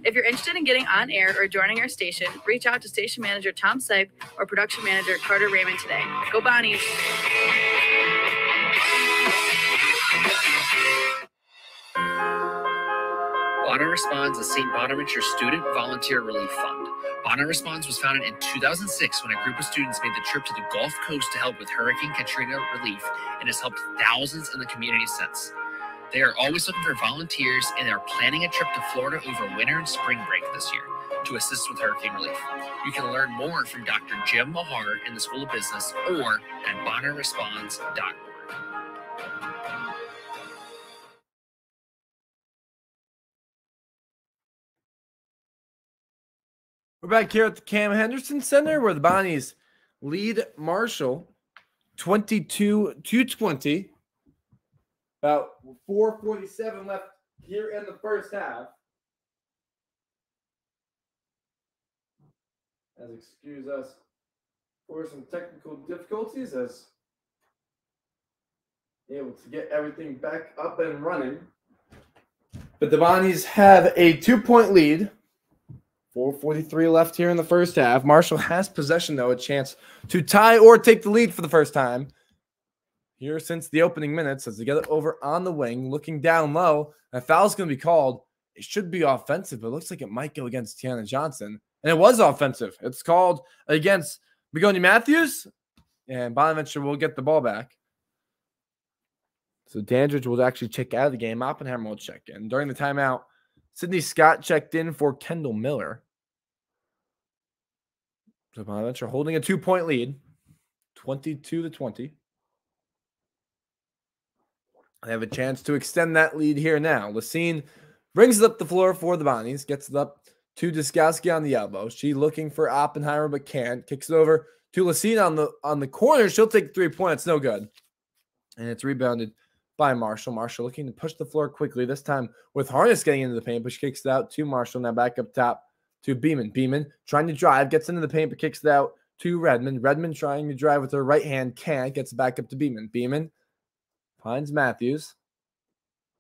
If you're interested in getting on air or joining our station, reach out to station manager Tom Sipe or production manager Carter Raymond today. Go Bonnies! Bonner Responds is St. Bonaventure Student Volunteer Relief Fund. Bonner Responds was founded in 2006 when a group of students made the trip to the Gulf Coast to help with Hurricane Katrina relief and has helped thousands in the community since. They are always looking for volunteers and are planning a trip to Florida over winter and spring break this year to assist with hurricane relief. You can learn more from Dr. Jim Mahar in the School of Business or at bonnerresponds.org. We're back here at the Cam Henderson Center where the Bonnies lead Marshall 22-20. About 4:47 left here in the first half. As excuse us for some technical difficulties as able to get everything back up and running. But the Bonnies have a 2-point lead. 4:43 left here in the first half. Marshall has possession, though, a chance to tie or take the lead for the first time here since the opening minutes as they get it over on the wing, looking down low. A foul's going to be called. It should be offensive, but it looks like it might go against Tiana Johnson. And it was offensive. It's called against Begoni Matthews, and Bonaventure will get the ball back. So Dandridge will actually check out of the game. Oppenheimer will check in. During the timeout, Sydney Scott checked in for Kendall Miller. So Bonaventure holding a 2-point lead, 22-20. They have a chance to extend that lead here now. Lacine brings it up the floor for the Bonnies, gets it up to Duskowski on the elbow. She looking for Oppenheimer but can't. Kicks it over to Lacine on the corner. She'll take 3 points. No good. And it's rebounded by Marshall. Marshall looking to push the floor quickly, this time with Harness getting into the paint, but she kicks it out to Marshall. Now back up top to Beeman. Beeman trying to drive, gets into the paint, but kicks it out to Redmond. Redmond trying to drive with her right hand, can't. Gets it back up to Beeman. Beeman finds Matthews.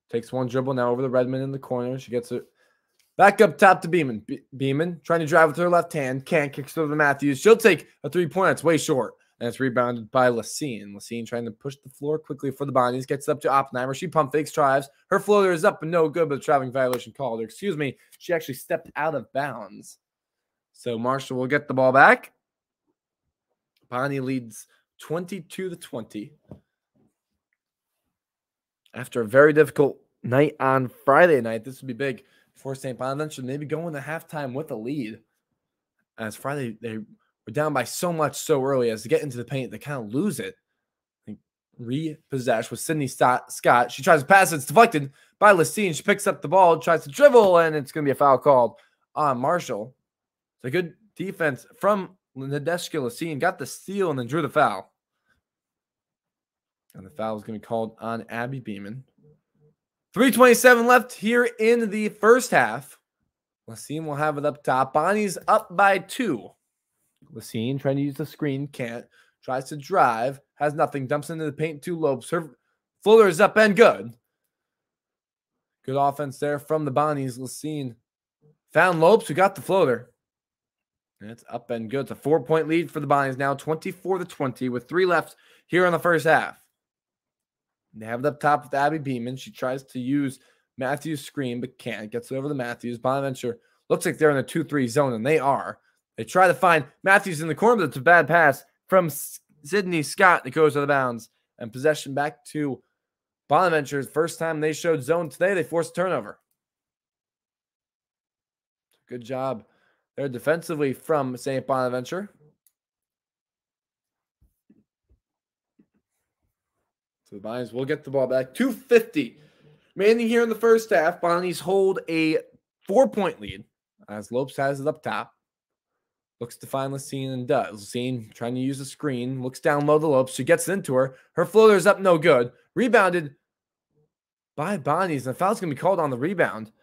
Takes one dribble now over the Redmond in the corner. She gets it back up top to Beeman. Beeman trying to drive with her left hand, can't. Kicks it over to Matthews. She'll take a 3-pointer. It's way short. And it's rebounded by Lacine. Lacine trying to push the floor quickly for the Bonnies. Gets it up to Oppenheimer. She pump fakes, drives. Her floater is up and no good, but a traveling violation called. Excuse me. She actually stepped out of bounds. So Marshall will get the ball back. Bonnie leads 22-20. After a very difficult night on Friday night, this would be big for St. Bonaventure. Maybe going to halftime with a lead. As Friday, they were down by so much so early. As they get into the paint, they kind of lose it. Repossessed with Sydney Scott. She tries to pass it. It's deflected by Lacine. She picks up the ball, tries to dribble, and it's going to be a foul called on Marshall. It's a good defense from Nadeshka Lacine. Got the steal and then drew the foul. And the foul is going to be called on Abby Beeman. 3:27 left here in the first half. Lacine will have it up top. Bonnie's up by 2. Lacine trying to use the screen. Can't. Tries to drive. Has nothing. Dumps into the paint. 2 Lopes. Her floater is up and good. Good offense there from the Bonnies. Lacine found Lopes, who got the floater. And it's up and good. It's a 4-point lead for the Bonnies now. 24-20 with 3 left here in the first half. They have it up top with Abby Beeman. She tries to use Matthews' screen, but can't. Gets it over to Matthews. Bonaventure looks like they're in a 2-3 zone, and they are. They try to find Matthews in the corner, but it's a bad pass from Sydney Scott that goes out of bounds. And possession back to Bonaventure. First time they showed zone today, they forced a turnover. Good job there defensively from St. Bonaventure. So the Bonnies will get the ball back. 2:50 remaining here in the first half. Bonnies hold a 4-point lead as Lopes has it up top. Looks to find Lacine and does. Lacine trying to use the screen. Looks down low to Lopes. She gets it into her. Her floater's up no good. Rebounded by Bonnies. And the foul's going to be called on the rebound. It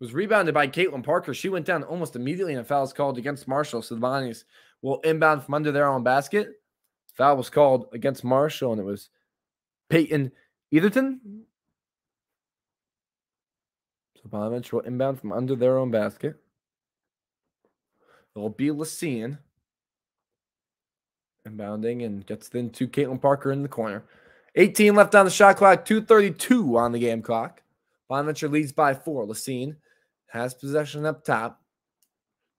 was rebounded by Caitlin Parker. She went down almost immediately, and a foul is called against Marshall. So the Bonnies will inbound from under their own basket. Foul was called against Marshall, and it was Peyton Etherton. So Bonaventure will inbound from under their own basket. It'll be Lacine inbounding and gets it into Caitlin Parker in the corner. 18 left on the shot clock, 2:32 on the game clock. Bonaventure leads by 4. Lacine has possession up top.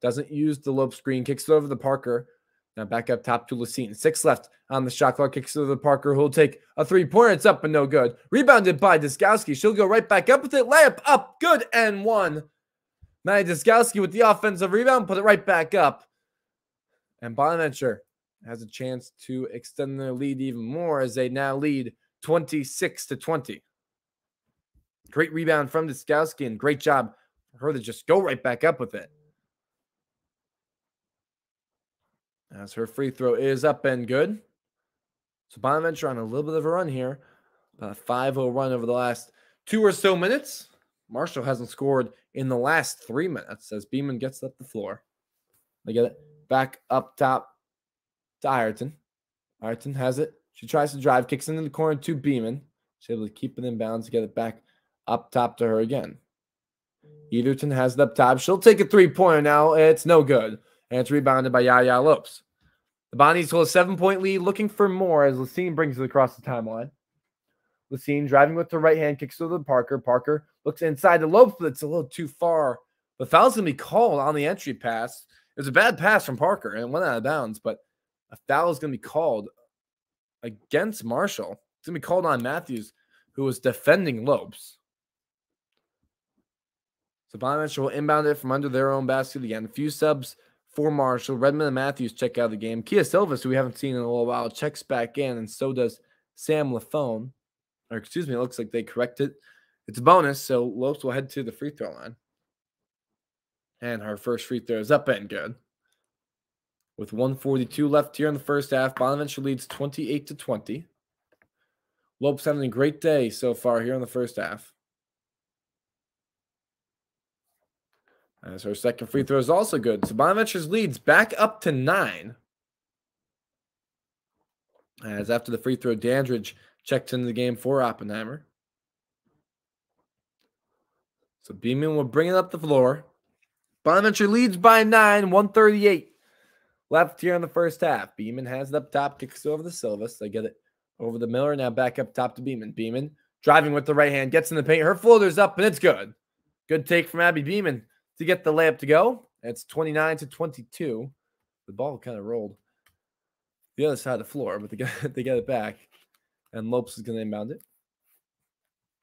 Doesn't use the Lope screen. Kicks it over to Parker. Now back up top to Lacine. 6 left on the shot clock. Kicks it over to Parker, who'll take a 3-pointer. It's up and no good. Rebounded by Diskowski. She'll go right back up with it. Layup up. Good and 1. Nia Diskowski with the offensive rebound. Put it right back up. And Bonaventure has a chance to extend their lead even more as they now lead 26-20. Great rebound from Diskowski and great job for her to just go right back up with it. As her free throw is up and good. So Bonaventure on a little bit of a run here. About a 5-0 run over the last 2 or so minutes. Marshall hasn't scored in the last 3 minutes as Beeman gets up the floor. They get it back up top to Ireton. Ireton has it. She tries to drive, kicks into the corner to Beeman. She's able to keep it in bounds to get it back up top to her again. Etherton has it up top. She'll take a 3-pointer now. It's no good. And it's rebounded by Yaya Lopes. The Bonnies hold a 7-point lead, looking for more as Lacine brings it across the timeline. Lacine driving with the right hand, kicks over to Parker. Parker looks inside the Lopes, but it's a little too far. The foul's going to be called on the entry pass. It was a bad pass from Parker, and it went out of bounds, but a foul is going to be called against Marshall. It's going to be called on Matthews, who was defending Lopes. So Bonaventure will inbound it from under their own basket again. A few subs for Marshall. Redmond and Matthews check out of the game. Kia Silvas, who we haven't seen in a little while, checks back in, and so does Sam Lafone. Or excuse me, it looks like they corrected. It's a bonus, so Lopes will head to the free throw line. And her first free throw is up and good. With 1:42 left here in the first half, Bonaventure leads 28-20. Lopes having a great day so far here in the first half. As her second free throw is also good. So Bonaventure's leads back up to 9. As after the free throw, Dandridge checked into the game for Oppenheimer. So Beeman will bring it up the floor. Bonaventure leads by 9, 1:38 left here in the first half. Beeman has it up top, kicks it over to Silvas. They get it over the Miller, now back up top to Beeman. Beeman driving with the right hand, gets in the paint. Her floater's up, and it's good. Good take from Abby Beeman to get the layup to go. It's 29-22. The ball kind of rolled the other side of the floor, but they get it back. And Lopes is going to inbound it.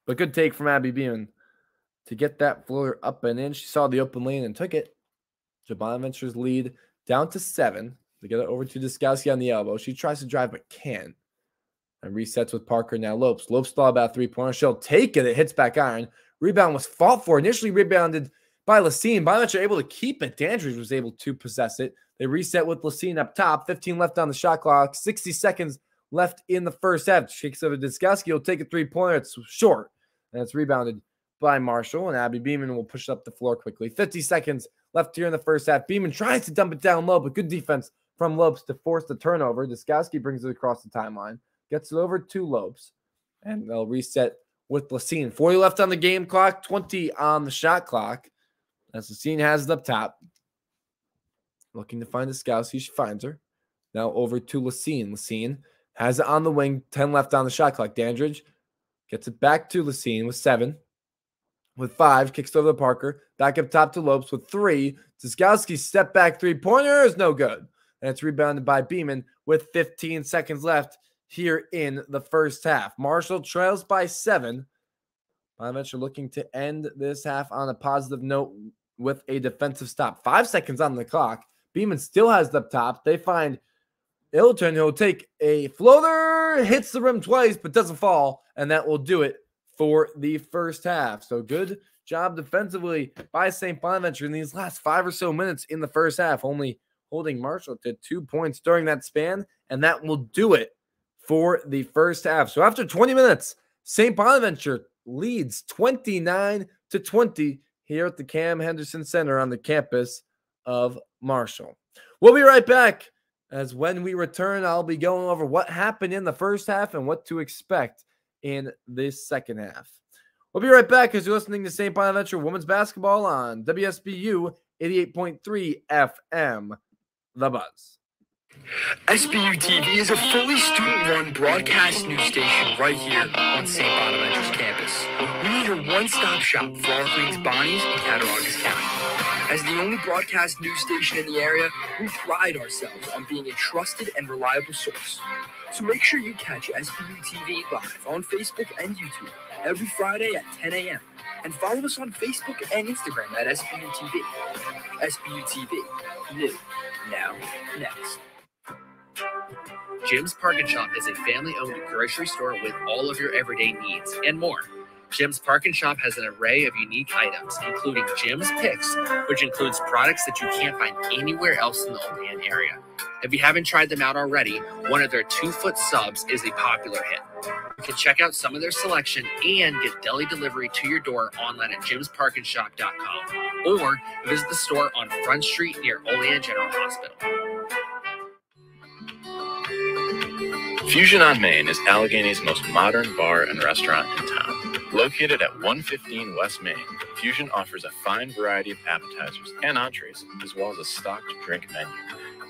But good take from Abby Beeman to get that floater up and in. She saw the open lane and took it. So Bonaventure's lead down to 7. They get it over to Duskowski on the elbow. She tries to drive but can't. And resets with Parker. Now Lopes. Lopes thought about 3-pointer. She'll take it. It hits back iron. Rebound was fought for. Initially rebounded by Lacine. Bonaventure able to keep it. Dandridge was able to possess it. They reset with Lacine up top. 15 left on the shot clock. 60 seconds left in the first half. Shakes over Duskowski. He'll take a 3-pointer. It's short. And it's rebounded by Marshall. And Abby Beeman will push it up the floor quickly. 50 seconds left here in the first half. Beeman tries to dump it down low, but good defense from Lopes to force the turnover. Duskowski brings it across the timeline. Gets it over to Lopes. And they'll reset with Lacine. 40 left on the game clock. 20 on the shot clock. As Lacine has it up top. Looking to find Duskowski. She finds her. Now over to Lacine. Lacine has it on the wing. 10 left on the shot clock. Dandridge gets it back to Lacine with 7. With 5. Kicks over to Parker. Back up top to Lopes with 3. Duskowski step back 3-pointer is no good. And it's rebounded by Beeman with 15 seconds left here in the first half. Marshall trails by 7. Bonaventure looking to end this half on a positive note with a defensive stop. 5 seconds on the clock. Beeman still has it up top. They find Ilton, who'll take a floater, hits the rim twice, but doesn't fall, and that will do it for the first half. So good job defensively by St. Bonaventure in these last 5 or so minutes in the first half, only holding Marshall to 2 points during that span, and that will do it for the first half. So after 20 minutes, St. Bonaventure leads 29-20 here at the Cam Henderson Center on the campus of Marshall. We'll be right back, as when we return, I'll be going over what happened in the first half and what to expect in this second half. We'll be right back as you're listening to St. Bonaventure women's basketball on WSBU 88.3 FM, The Buzz. SBU TV is a fully student-run broadcast news station right here on St. Bonaventure's campus. We need your one-stop shop for all things Bonnies and Cattaraugus County. As the only broadcast news station in the area, we pride ourselves on being a trusted and reliable source. So make sure you catch SBU TV live on Facebook and YouTube every Friday at 10 a.m. And follow us on Facebook and Instagram at SBU TV. SBU TV, new, now, next. Jim's Park & Shop is a family-owned grocery store with all of your everyday needs and more. Jim's Park & Shop has an array of unique items, including Jim's Picks, which includes products that you can't find anywhere else in the Olean area. If you haven't tried them out already, one of their 2-foot subs is a popular hit. You can check out some of their selection and get deli delivery to your door online at jimsparkandshop.com or visit the store on Front Street near Olean General Hospital. Fusion on Main is Allegheny's most modern bar and restaurant in town. Located at 115 West Main, Fusion offers a fine variety of appetizers and entrees, as well as a stocked drink menu.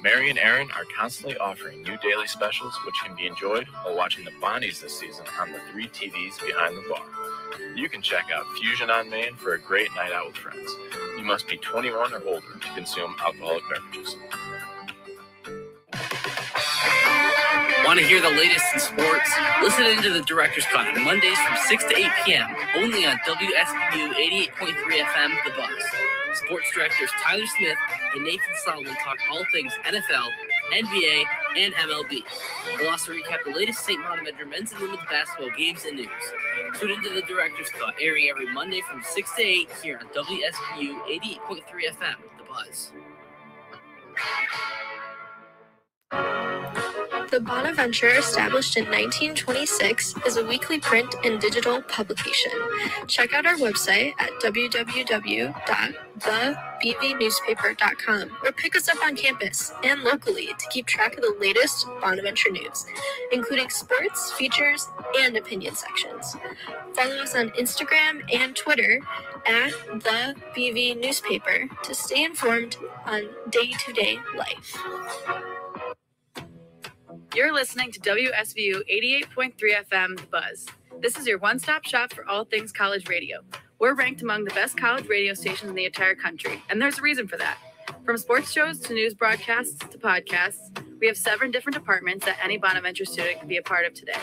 Mary and Aaron are constantly offering new daily specials, which can be enjoyed while watching the Bonnies this season on the 3 TVs behind the bar. You can check out Fusion on Main for a great night out with friends. You must be 21 or older to consume alcoholic beverages. Want to hear the latest in sports? Listen into the Director's Cut on Mondays from 6 to 8 p.m. only on WSBU 88.3 FM, The Buzz. Sports directors Tyler Smith and Nathan Solomon talk all things NFL, NBA, and MLB. They'll also recap the latest St. Bonaventure men's and women's basketball games and news. Tune into the Director's Cut, airing every Monday from 6 to 8 here on WSBU 88.3 FM, The Buzz. The Bonaventure, established in 1926, is a weekly print and digital publication. Check out our website at www.thebvnewspaper.com or pick us up on campus and locally to keep track of the latest Bonaventure news, including sports, features, and opinion sections. Follow us on Instagram and Twitter at the BV Newspaper to stay informed on day-to-day life. You're listening to WSBU 88.3 FM, The Buzz. This is your one-stop shop for all things college radio. We're ranked among the best college radio stations in the entire country, and there's a reason for that. From sports shows to news broadcasts to podcasts, we have 7 different departments that any Bonaventure student can be a part of today.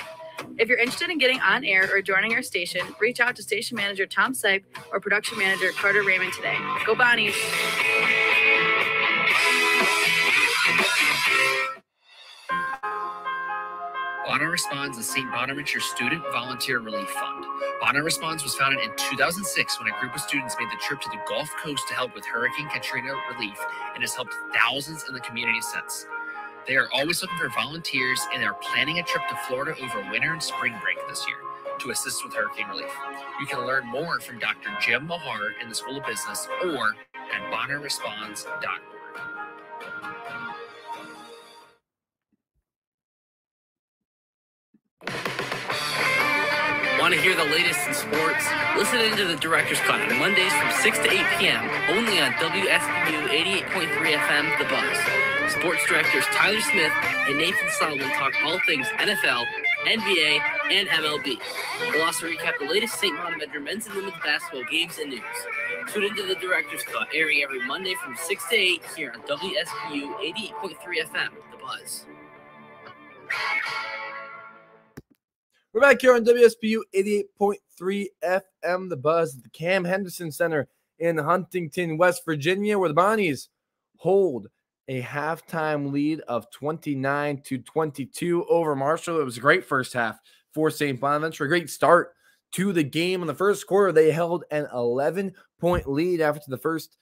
If you're interested in getting on air or joining our station, reach out to station manager Tom Sype or production manager Carter Raymond today. Go Bonnies! Bonner Responds is St. Bonaventure Student Volunteer Relief Fund. Bonner Responds was founded in 2006 when a group of students made the trip to the Gulf Coast to help with Hurricane Katrina relief and has helped thousands in the community since. They are always looking for volunteers and they are planning a trip to Florida over winter and spring break this year to assist with hurricane relief. You can learn more from Dr. Jim Mahar in the School of Business or at bonnerresponds.org. Want to hear the latest in sports? Listen into the Director's Cut on Mondays from 6 to 8 p.m. only on WSBU 88.3 FM, The Buzz. Sports directors Tyler Smith and Nathan Solomon talk all things NFL, NBA, and MLB. We'll also recap the latest St. Bonaventure men's and women's basketball games and news. Tune into the Director's Cut, airing every Monday from 6 to 8 here on WSBU 88.3 FM, The Buzz. We're back here on WSBU 88.3 FM, The Buzz, at the Cam Henderson Center in Huntington, West Virginia, where the Bonnies hold a halftime lead of 29-22 over Marshall. It was a great first half for St. Bonaventure. A great start to the game. In the first quarter, they held an 11-point lead after the first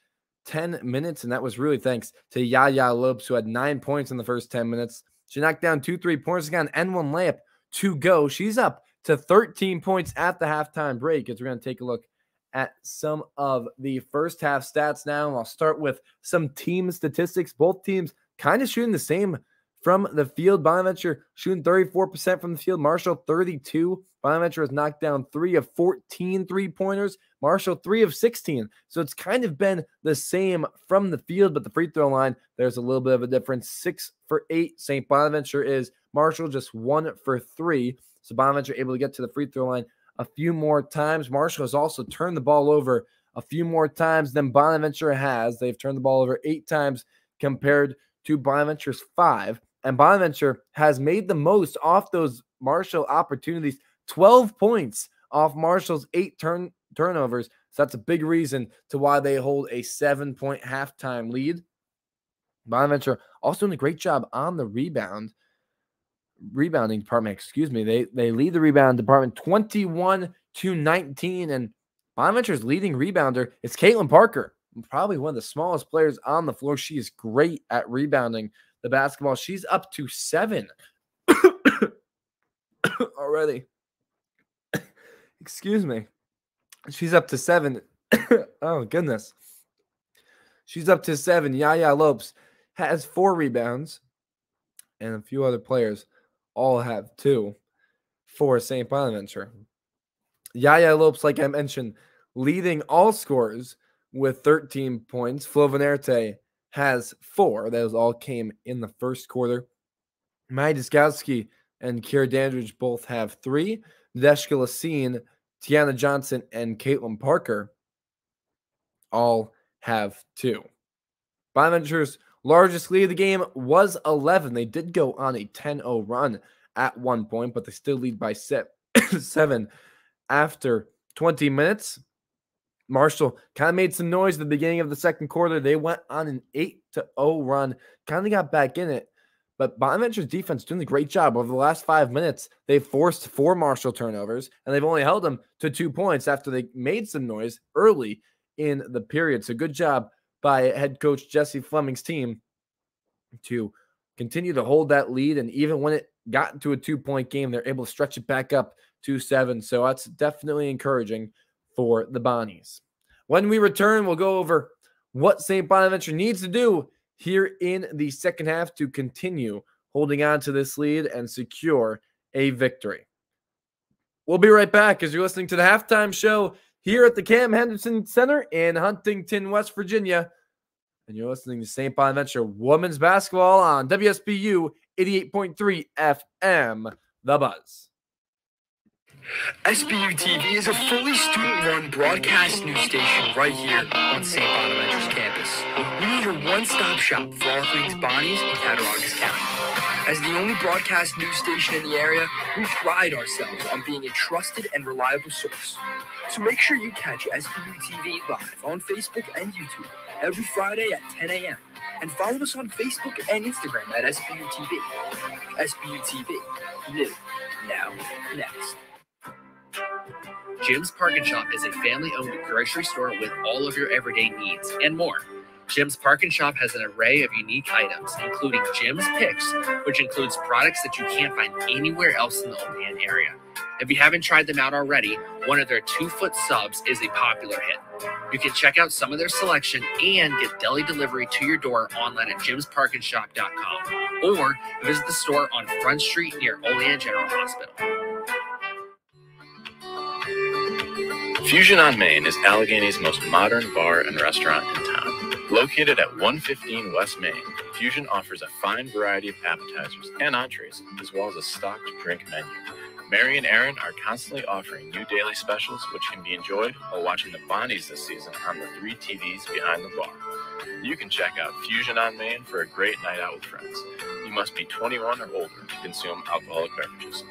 10 minutes, and that was really thanks to Yaya Lopes, who had 9 points in the first 10 minutes. She knocked down 2 3-pointers, got an N1 layup to go. She's up to 13 points at the halftime break, as we're going to take a look at some of the first half stats now. And I'll start with some team statistics. Both teams kind of shooting the same from the field. Bonaventure shooting 34% from the field. Marshall 32%. Bonaventure has knocked down 3 of 14 3-pointers. Marshall 3 of 16. So it's kind of been the same from the field, but the free throw line, there's a little bit of a difference. 6 for 8. St. Bonaventure is. Marshall just 1 for 3. So Bonaventure able to get to the free throw line a few more times. Marshall has also turned the ball over a few more times than Bonaventure has. They've turned the ball over 8 times compared to Bonaventure's 5. And Bonaventure has made the most off those Marshall opportunities. 12 points off Marshall's 8 turnovers. So that's a big reason to why they hold a 7-point halftime lead. Bonaventure also doing a great job on the rebounding department, They lead the rebound department 21-19, and Bonaventure's leading rebounder is Caitlin Parker, probably one of the smallest players on the floor. She is great at rebounding the basketball. She's up to 7 already. Excuse me. She's up to 7. Oh, goodness. She's up to 7. Yaya Lopes has 4 rebounds, and a few other players all have 2 for St. Bonaventure. Yaya Lopes, like I mentioned, leading all scorers with 13 points. Flo Venerte has 4. Those all came in the first quarter. Maya Diskowski and Kira Dandridge both have 3. Deshka Lassine, Tiana Johnson, and Caitlin Parker all have 2. Bonaventure's largest lead of the game was 11. They did go on a 10-0 run at one point, but they still lead by 7 after 20 minutes. Marshall kind of made some noise at the beginning of the second quarter. They went on an 8-0 run, kind of got back in it. But Bonaventure's defense doing a great job. Over the last 5 minutes, they've forced 4 Marshall turnovers, and they've only held them to 2 points after they made some noise early in the period. So good job by head coach Jesse Fleming's team to continue to hold that lead. And even when it got into a 2-point game, they're able to stretch it back up to 7. So that's definitely encouraging for the Bonnies. When we return, we'll go over what St. Bonaventure needs to do here in the second half to continue holding on to this lead and secure a victory. We'll be right back as you're listening to the halftime show here at the Cam Henderson Center in Huntington, West Virginia. And you're listening to St. Bonaventure women's basketball on WSBU 88.3 FM, The Buzz. SBU TV is a fully student-run broadcast news station right here on St. Bonaventure's campus. We need your one-stop shop for all things Bonnies and Cattaraugus County. As the only broadcast news station in the area, we pride ourselves on being a trusted and reliable source. So make sure you catch SBU TV live on Facebook and YouTube every Friday at 10 a.m. And follow us on Facebook and Instagram at SBU TV. SBU TV, new, now, next. Jim's Park and Shop is a family-owned grocery store with all of your everyday needs and more. Jim's Park and Shop has an array of unique items, including Jim's Picks, which includes products that you can't find anywhere else in the Olean area. If you haven't tried them out already, one of their 2-foot subs is a popular hit. You can check out some of their selection and get deli delivery to your door online at jimsparkandshop.com or visit the store on Front Street near Olean General Hospital. Fusion on Main is Allegheny's most modern bar and restaurant in town. Located at 115 West Main, Fusion offers a fine variety of appetizers and entrees, as well as a stocked drink menu. Mary and Aaron are constantly offering new daily specials, which can be enjoyed while watching the Bonnies this season on the 3 TVs behind the bar. You can check out Fusion on Main for a great night out with friends. You must be 21 or older to consume alcoholic beverages.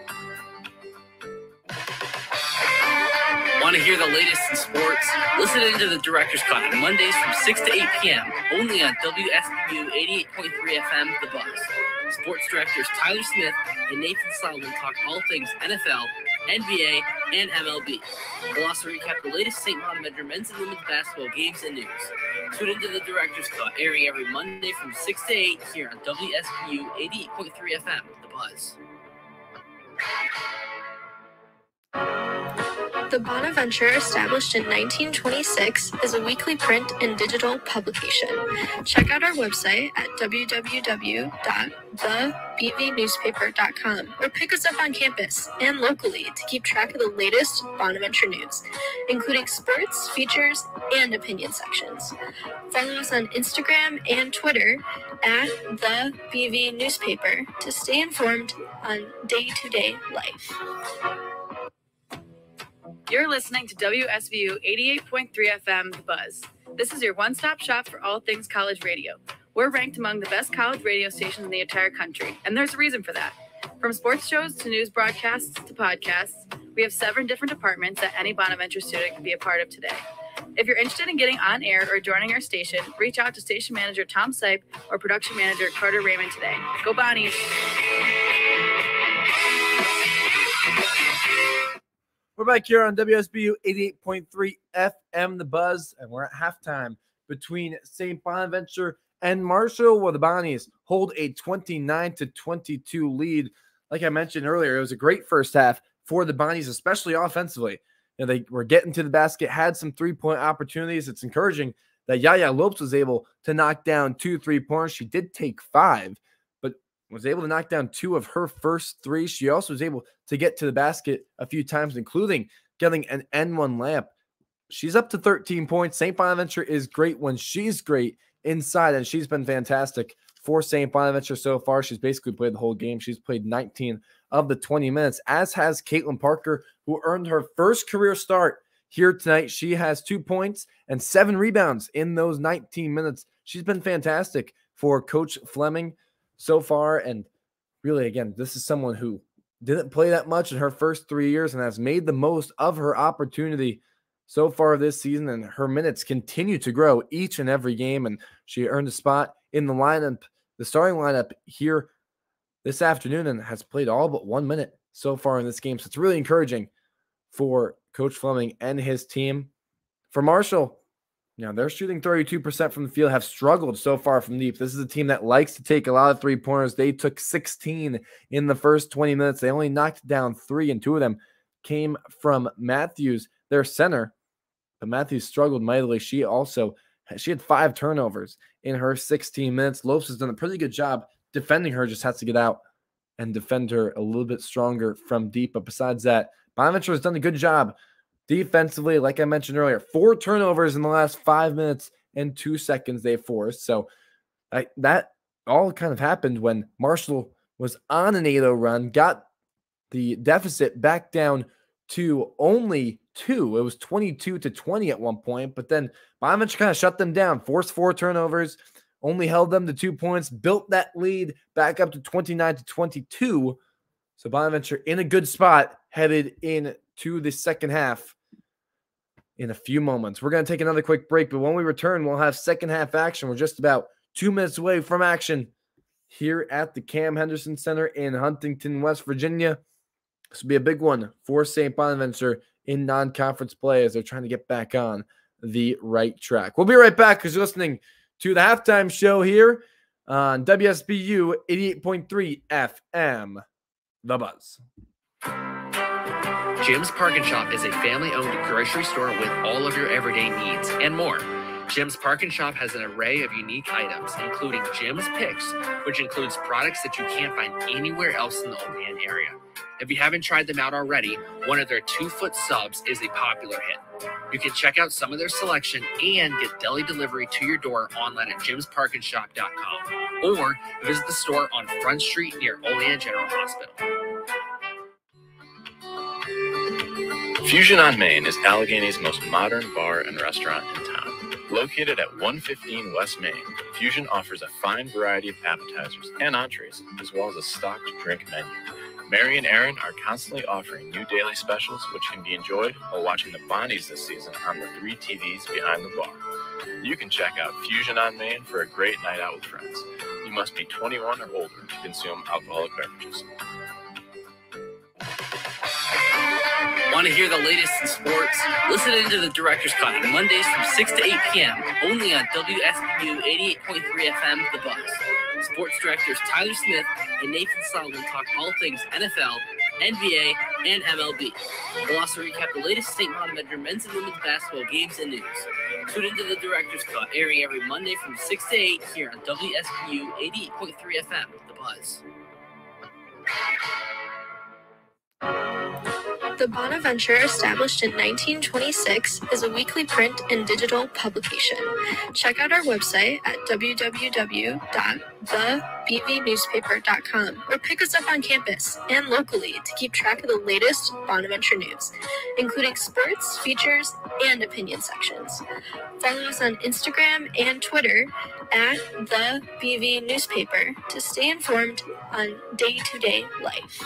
Want to hear the latest in sports? Listen into the Director's Cut on Mondays from 6 to 8 p.m. only on WSBU 88.3 FM, The Buzz. Sports directors Tyler Smith and Nathan Slowman talk all things NFL, NBA, and MLB. They'll also recap the latest St. Bonaventure men's and women's basketball games and news. Tune into the Director's Cut, airing every Monday from 6 to 8 here on WSBU 88.3 FM, The Buzz. The Bonaventure, established in 1926, is a weekly print and digital publication. Check out our website at www.thebvnewspaper.com or pick us up on campus and locally to keep track of the latest Bonaventure news, including sports, features, and opinion sections. Follow us on Instagram and Twitter at the BV Newspaper to stay informed on day-to-day life. You're listening to WSBU 88.3 FM, The Buzz. This is your one-stop shop for all things college radio. We're ranked among the best college radio stations in the entire country, and there's a reason for that. From sports shows to news broadcasts to podcasts, we have 7 different departments that any Bonaventure student can be a part of today. If you're interested in getting on air or joining our station, reach out to station manager Tom Sipe or production manager Carter Raymond today. Go Bonnies! We're back here on WSBU 88.3 FM, The Buzz, and we're at halftime between St. Bonaventure and Marshall, where the Bonnies hold a 29-22 lead. Like I mentioned earlier, it was a great first half for the Bonnies, especially offensively. You know, they were getting to the basket, had some three-point opportunities. It's encouraging that Yaya Lopes was able to knock down 2 3-pointers. She did take 5, but was able to knock down 2 of her first 3. She also was able to get to the basket a few times, including getting an N1 layup. She's up to 13 points. St. Bonaventure is great when she's great inside, and she's been fantastic for St. Bonaventure so far. She's basically played the whole game. She's played 19 of the 20 minutes, as has Caitlin Parker, who earned her first career start here tonight. She has 2 points and 7 rebounds in those 19 minutes. She's been fantastic for Coach Fleming so far, and really, again, this is someone who didn't play that much in her first 3 years and has made the most of her opportunity so far this season, and her minutes continue to grow each and every game, and she earned a spot in the lineup, the starting lineup here this afternoon, and has played all but 1 minute so far in this game. So it's really encouraging for Coach Fleming and his team. For Marshall, they're shooting 32% from the field, have struggled so far from deep. This is a team that likes to take a lot of three-pointers. They took 16 in the first 20 minutes. They only knocked down 3, and 2 of them came from Matthews, their center. But Matthews struggled mightily. She had 5 turnovers in her 16 minutes. Lopes has done a pretty good job defending her, just has to get out and defend her a little bit stronger from deep. But besides that, Bonaventure has done a good job defensively. Like I mentioned earlier, 4 turnovers in the last 5 minutes and 2 seconds they forced. So that all kind of happened when Marshall was on an 8-0 run, got the deficit back down to only 2. It was 22-20 at one point, but then Bonaventure kind of shut them down, forced 4 turnovers, only held them to 2 points, built that lead back up to 29-22. So Bonaventure in a good spot headed into the second half in a few moments. We're going to take another quick break, but when we return, we'll have second half action. We're just about 2 minutes away from action here at the Cam Henderson Center in Huntington, West Virginia. This will be a big one for St. Bonaventure in non-conference play as they're trying to get back on the right track. We'll be right back because you're listening to the halftime show here on WSBU 88.3 FM, The Buzz. Jim's Park and Shop is a family-owned grocery store with all of your everyday needs and more. Jim's Park and Shop has an array of unique items, including Jim's Picks, which includes products that you can't find anywhere else in the Olean area. If you haven't tried them out already, one of their 2-foot subs is a popular hit. You can check out some of their selection and get deli delivery to your door online at jimsparkandshop.com or visit the store on Front Street near Olean General Hospital. Fusion on Main is Allegheny's most modern bar and restaurant in town. Located at 115 West Main, Fusion offers a fine variety of appetizers and entrees, as well as a stocked drink menu. Mary and Aaron are constantly offering new daily specials, which can be enjoyed while watching the Bonnies this season on the 3 TVs behind the bar. You can check out Fusion on Main for a great night out with friends. You must be 21 or older to consume alcoholic beverages. Want to hear the latest in sports? Listen into the Director's Cut on Mondays from 6 to 8 p.m. only on WSBU 88.3 FM, The Buzz. Sports directors Tyler Smith and Nathan Solomon talk all things NFL, NBA, and MLB. We'll also recap the latest St. Bonaventure men's and women's basketball games and news. Tune into the Director's Cut, airing every Monday from 6 to 8 here on WSBU 88.3 FM, The Buzz. The Bonaventure, established in 1926, is a weekly print and digital publication. Check out our website at www.thebvnewspaper.com or pick us up on campus and locally to keep track of the latest Bonaventure news, including sports, features, and opinion sections. Follow us on Instagram and Twitter at the BV Newspaper to stay informed on day-to-day life.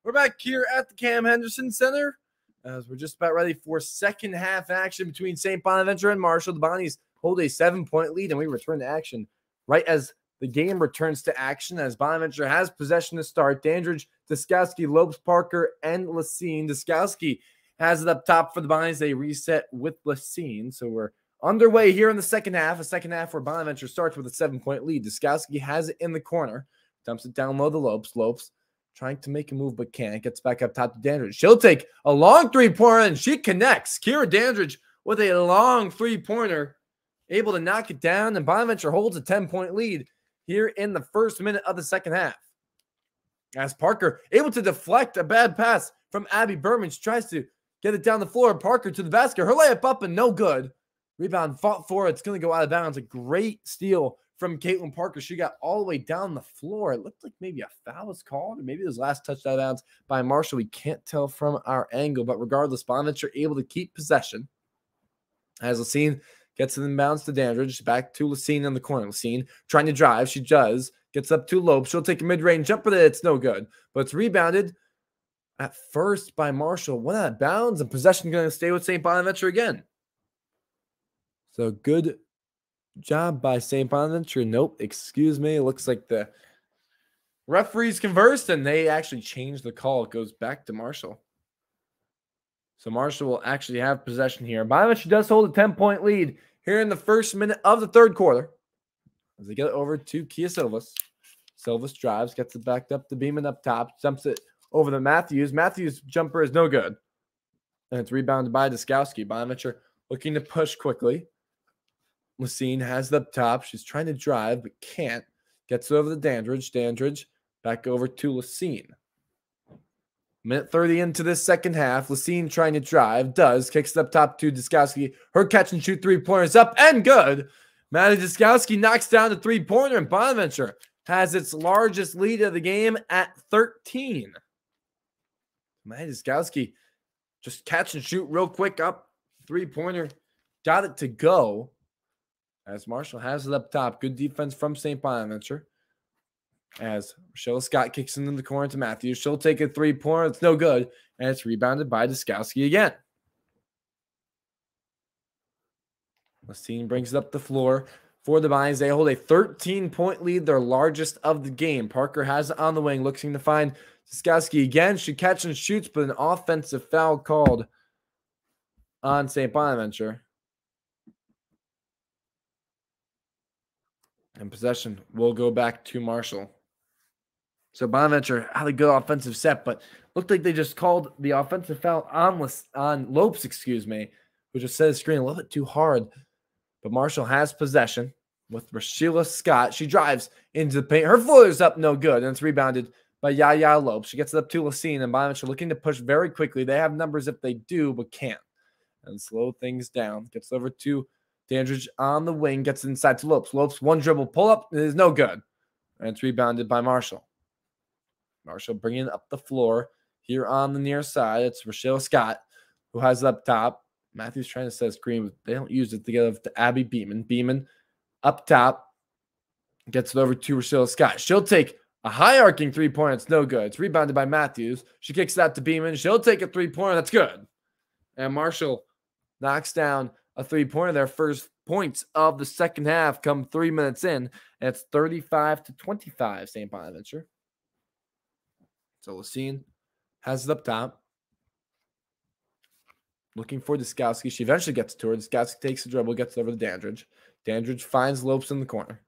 We're back here at the Cam Henderson Center as we're just about ready for second half action between St. Bonaventure and Marshall. The Bonnies hold a 7-point lead, and we return to action right as the game returns to action as Bonaventure has possession to start. Dandridge, Duskowski, Lopes, Parker, and Lacine. Duskowski has it up top for the Bonnies. They reset with Lacine. So we're underway here in the second half. A second half where Bonaventure starts with a 7-point lead. Duskowski has it in the corner. Dumps it down low to Lopes. Lopes trying to make a move but can't. Gets back up top to Dandridge. She'll take a long three-pointer, and she connects. Kira Dandridge with a long three-pointer, able to knock it down, and Bonaventure holds a 10-point lead here in the first minute of the second half. As Parker able to deflect a bad pass from Abby Berman. She tries to get it down the floor. Parker to the basket. Her layup up and no good. Rebound fought for. It's going to go out of bounds. A great steal from Caitlin Parker. She got all the way down the floor. It looked like maybe a foul was called, or maybe it was last touched out of bounds by Marshall. We can't tell from our angle, but regardless, Bonaventure able to keep possession. As Lacine gets it in bounds to Dandridge, back to Lacine in the corner. Lacine trying to drive. She does. Gets up to Lopes. She'll take a mid-range jumper that it's no good, but it's rebounded at first by Marshall. Went out of bounds, and possession going to stay with St. Bonaventure again. So good job by St. Bonaventure. Nope, excuse me. It looks like the referees conversed, and they actually changed the call. It goes back to Marshall. So Marshall will actually have possession here. Bonaventure does hold a 10-point lead here in the first minute of the third quarter. As they get it over to Kia Silvas. Silvas drives, gets it backed up to Beeman up top, jumps it over to Matthews. Matthews' jumper is no good. And it's rebounded by Duskowski. Bonaventure looking to push quickly. Lacine has it up top. She's trying to drive, but can't. Gets it over to Dandridge. Dandridge back over to Lacine. Minute 30 into this second half. Lacine trying to drive. Does. Kicks it up top to Duskowski. Her catch and shoot three-pointers up and good. Maddie Duskowski knocks down the three-pointer, and Bonaventure has its largest lead of the game at 13. Maddie Duskowski just catch and shoot real quick up. Three-pointer. Got it to go. as Marshall has it up top. Good defense from St. Bonaventure. As Rochelle Scott kicks into the corner to Matthews. She'll take a three-pointer. It's no good. And it's rebounded by Duskowski again. Lestine brings it up the floor for the Bonnies. They hold a 13-point lead, their largest of the game. Parker has it on the wing, looking to find Duskowski again. She catches and shoots, but an offensive foul called on St. Bonaventure. And possession will go back to Marshall. So Bonaventure had a good offensive set, but looked like they just called the offensive foul on Lopes, which just set the screen a little bit too hard. But Marshall has possession with Rashila Scott. She drives into the paint. Her floater's up, no good, and it's rebounded by Yaya Lopes. She gets it up to Lacine, and Bonaventure looking to push very quickly. They have numbers if they do, but can't. And slow things down. Gets over to Dandridge on the wing, gets inside to Lopes. Lopes, one dribble pull-up, it is no good. And it's rebounded by Marshall. Marshall bringing it up the floor here on the near side. It's Rochelle Scott who has it up top. Matthews trying to set a screen, but they don't use it to get over to Abby Beeman. Beeman up top gets it over to Rochelle Scott. She'll take a high arcing three-pointer. It's no good. It's rebounded by Matthews. She kicks it out to Beeman. She'll take a three-pointer. That's good. And Marshall knocks down a three-pointer. Their first points of the second half come 3 minutes in. And it's 35-25, St. Bonaventure. So Lacine has it up top. Looking for Duskowski. She eventually gets to her. Duskowski takes the dribble, gets it over to Dandridge. Dandridge finds Lopes in the corner.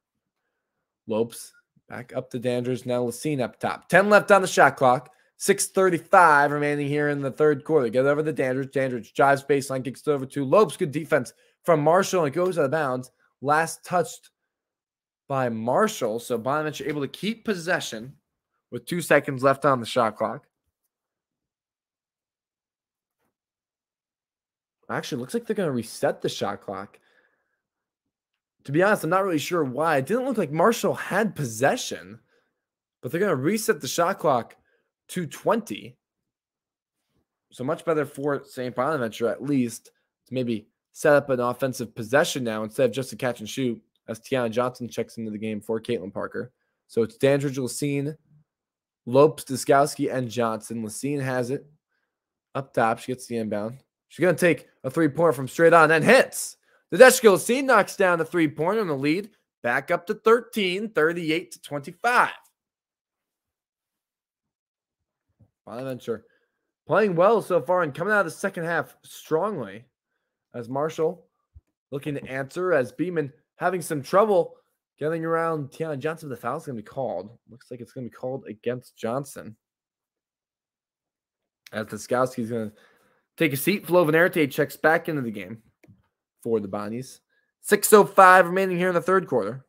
Lopes back up to Dandridge. Now Lacine up top. 10 left on the shot clock. 6:35 remaining here in the third quarter. Get over to Dandridge. Dandridge drives baseline, kicks it over to Lopes. Good defense from Marshall, and it goes out of bounds. Last touched by Marshall. So Bonaventure able to keep possession with 2 seconds left on the shot clock. Actually, looks like they're going to reset the shot clock. To be honest, I'm not really sure why. It didn't look like Marshall had possession, but they're going to reset the shot clock to 20. So much better for St. Bonaventure, at least, to maybe set up an offensive possession now instead of just a catch and shoot, as Tiana Johnson checks into the game for Caitlin Parker. So it's Dandridge, Lacine, Lopes, Duskowski, and Johnson. Lacine has it up top. She gets the inbound. She's going to take a three-pointer from straight on and hits. Nadeshka Lacine knocks down the three-pointer in the lead. Back up to 13, 38-25. Bonaventure playing well so far and coming out of the second half strongly. As Marshall looking to answer, as Beeman having some trouble getting around Tiana Johnson. The foul's going to be called. Looks like it's going to be called against Johnson. As Duskowski's going to take a seat. Flo Venerte checks back into the game for the Bonnies. 6:05 remaining here in the third quarter.